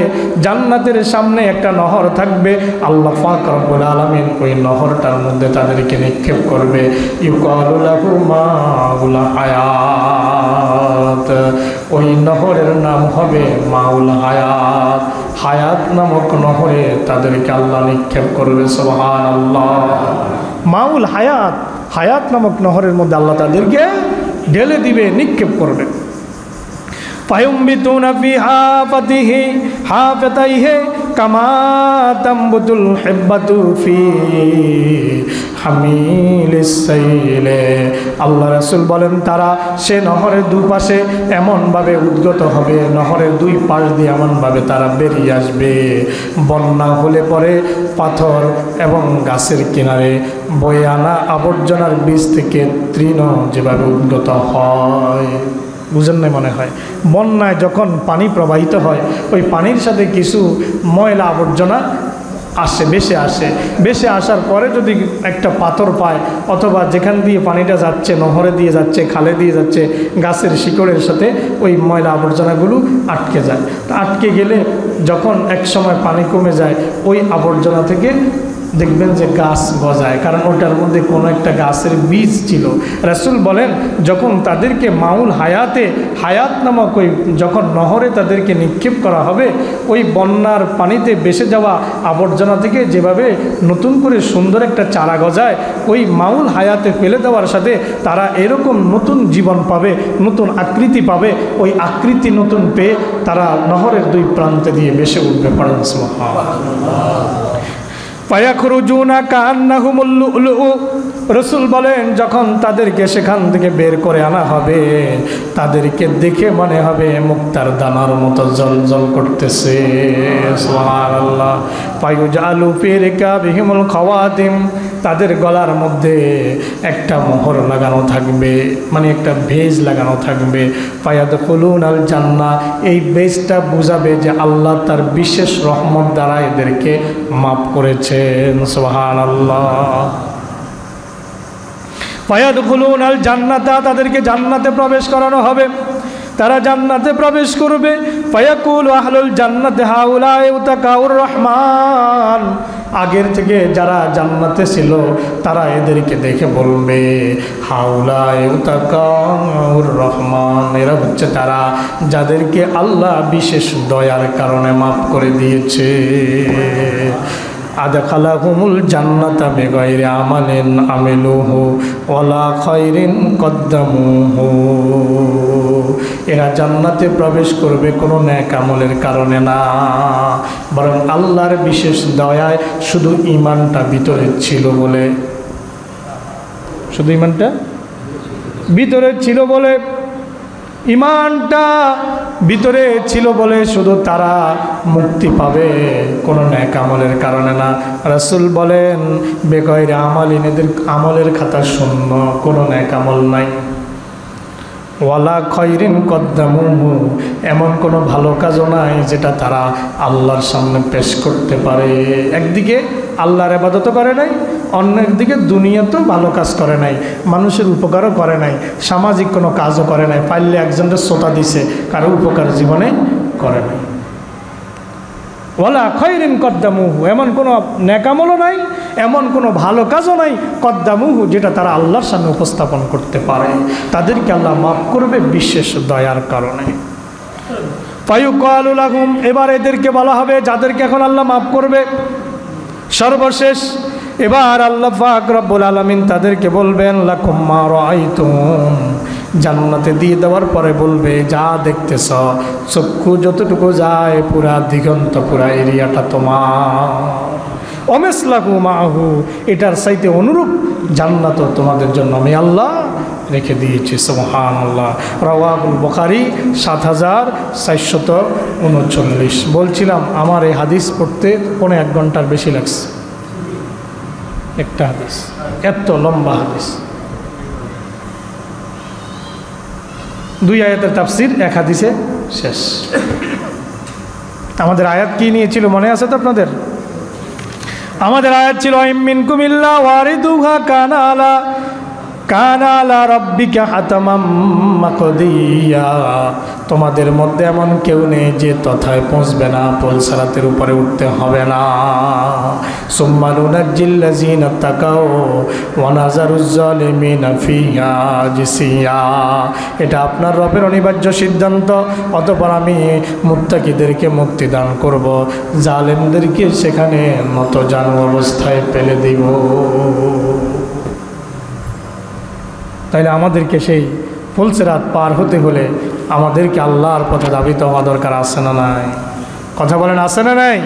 জান্নাতের সামনে একটা নহর থাকবে, আল্লাহ পাক রব্বুল আলামিন ওই নহরটার মধ্যে তাদেরকে নিক্ষেপ করবে। ইউকালু লাহু মাউল হায়াত, ওই নহরের নাম হবে মাউল হায়াত, হায়াত নামক নহরে তাদেরকে আল্লাহ নিক্ষেপ করবে। সুবহানাল্লাহ। মাউল হায়াত, হায়াত নামক নহরের মধ্যে আল্লাহ তাদেরকে ঢেলে দিবে, নিক্ষেপ করবে। ফায়ুমবিতুনা ফিহা ফাতিহি হাফাতাইহি কামা তামবুতুল হিব্বাতু ফি হামিলিস সাইলে, আল্লাহ রাসূল বলেন, তারা সে নহরের দুপাশে এমনভাবে উদ্গত হবে, নহরের দুই পাশ দিয়ে এমনভাবে তারা বেরিয়ে আসবে, বন্যা হলে পরে পাথর এবং গাছের কিনারে বয়ে আনা আবর্জনার বীজ থেকে তৃণ যেভাবে উদ্গত হয়, বুঝেন নাই মনে হয়? বন্যায় যখন পানি প্রবাহিত হয়, ওই পানির সাথে কিছু ময়লা আবর্জনা বেশে আসার পরে যদি একটা পাথর পায়, অথবা যেখান দিয়ে পানিটা যাচ্ছে, নহরে দিয়ে যাচ্ছে, খালে দিয়ে যাচ্ছে, গাছের শিকড়ের সাথে ওই ময়লা আবর্জনাগুলো আটকে যায়। আটকে গেলে যখন এক সময় পানি কমে যায়, ওই আবর্জনা থেকে দেখবেন যে গাছ গজায়, কারণ ওটার মধ্যে কোনো একটা গাছের বীজ ছিল। রাসূল বলেন, যখন তাদেরকে মাউল হায়াতে, হায়াত নামক ওই যখন নহরে তাদেরকে নিক্ষেপ করা হবে, ওই বন্যার পানিতে ভেসে যাওয়া আবর্জনা থেকে যেভাবে নতুন করে সুন্দর একটা চারা গজায়, ওই মাউল হায়াতে ফেলে দেওয়ার সাথে তারা এরকম নতুন জীবন পাবে, নতুন আকৃতি পাবে, ওই আকৃতি নতুন পেয়ে তারা নহরের দুই প্রান্তে দিয়ে ভেসে উঠবে। পড়েন সুবহানাল্লাহ। ফায়াখরুজুনা কান্নাহুমুল লুলু, রাসূল বলেন, যখন তাদেরকে সেখান থেকে বের করে আনা হবে, তাদেরকে দেখে মনে হবে মুক্তার দানার মতো জ্বলজ্বল করতেছে। সুবহানাল্লাহ। ফায়ুজআলু ফি রিকাবিহিমুল খাওয়াতিম, তাদের গলার মধ্যে একটা মোহর লাগানো থাকবে, মানে একটা ভেজ লাগানো থাকবে। ফায়াদখুলুনাল জান্নাহ, এই ভেজটা বুঝাবে যে আল্লাহ তার বিশেষ রহমত দ্বারা এদেরকে মাফ করেছেন। সুবহানাল্লাহ। ফায়াদখুলুনাল জান্নাতা, তাদেরকে জান্নাতে প্রবেশ করানো হবে, তারা জান্নাতে প্রবেশ করবে। ফায়াকুলু আহলুল জান্নাতি হাউলাই উতাকাউর রহমান, আগের থেকে যারা জান্নাতে ছিল তারা এদেরকে দেখে বলবে, হাউলাই উতাকাউর রহমান, এরা হচ্ছে তারা যাদেরকে আল্লাহ বিশেষ দয়ার কারণে মাফ করে দিয়েছে। আদখালাহুমুল জান্নাতা বিগাইরি আমালিন আমিলুহু ওয়ালা খায়রিন কদ্দামুহু। এরা জান্নাতে প্রবেশ করবে কোনো নেক আমলের কারণে না, বরং আল্লাহর বিশেষ দয়ায় শুধু ঈমানটা ভিতরে ছিল বলে, শুধু ঈমানটা ভিতরে ছিল বলে, ঈমানটা ভিতরে ছিল বলে শুধু তারা মুক্তি পাবে, কোনো নেক আমলের কারণে না। রাসূল বলেন বেগাইরে আমালিন, এদের আমলের খাতা শূন্য, কোনো নেক আমল নাই। ওয়ালা খয়রিন কদ্দামুহু, এমন কোনো ভালো কাজও নাই যেটা তারা আল্লাহর সামনে পেশ করতে পারে। একদিকে আল্লাহর ইবাদতও করে নাই, অন্যের দিকে দুনিয়াতেও ভালো কাজ করে নাই, মানুষের উপকারও করে নাই, সামাজিক কোনো কাজও করে নাই, পারলে একজনের শ্রোতা দিছে, কারো উপকার জীবনে করে নাই। ওয়ালা খয়রিন কদ্দামুহু, এমন কোনো নেকামলও নাই, এমন কোনো ভালো কাজও নাই কদ্দামুহু যেটা তারা আল্লাহর সামনে উপস্থাপন করতে পারে। তাদেরকে আল্লাহ মাফ করবে বিশেষ দয়ার কারণে। ফায়ুকালু লাহুম, এবার এদেরকে বলা হবে যাদেরকে এখন আল্লাহ মাফ করবে, সর্বশেষ এবার আল্লাহ পাক রব্বুল আলামিন তাদেরকে বলবেন লাকুম মা রাআইতুম, জান্নাতে দিয়ে দেওয়ার পরে বলবে যা দেখতেছ, চক্ষু যতটুকু যায় পুরা দিগন্ত, পুরা এরিয়াটা তোমার। অমেসলাহু মাহু, এটার চাইতে অনুরূপ জান্নাত তোমাদের জন্য আমি আল্লাহ রেখে দিয়েছি। সুবহানাল্লাহ। রাওয়াহুল বুখারী ৭৪39। বলছিলাম আমার এই হাদিস পড়তে 1.5 ঘন্টার বেশি লাগছে, একটা হাদিস, এত লম্বা হাদিস। 2 আয়াতের তাফসির 1 হাদিসে শেষ। আমাদের আয়াত কি নিয়েছিল মনে আছে তো আপনাদের? আমাদের আয়াত ছিল আইম মিনকুম ইল্লা ওয়ারিদুহা কানা আলা রাব্বিকা হাতামাম মাকদিয়া, তোমাদের মধ্যে এমন কেউ নেই যে তথায় পৌঁছবে না, পলসারাতের উপরে উঠতে হবে না। সুম্মা নুনাজ্জিল্লাযিনা তাকাও ওয়া নাযারুজ জালিমিনা ফিহা জিসিয়া, এটা আপনার রবের অনিবার্য সিদ্ধান্ত। অতঃপর আমি মুত্তাকিদেরকে মুক্তি দান করব, জালেমদেরকে সেখানে নতজানু অবস্থায় ফেলে দিব। তাইলে আমাদেরকে সেই ফুলসিরাত পার হতে হলে আমাদেরকে আল্লাহর পথে ধাবিত হওয়া দরকার, আছে না নাই? কথা বলেন, আছে না নাই?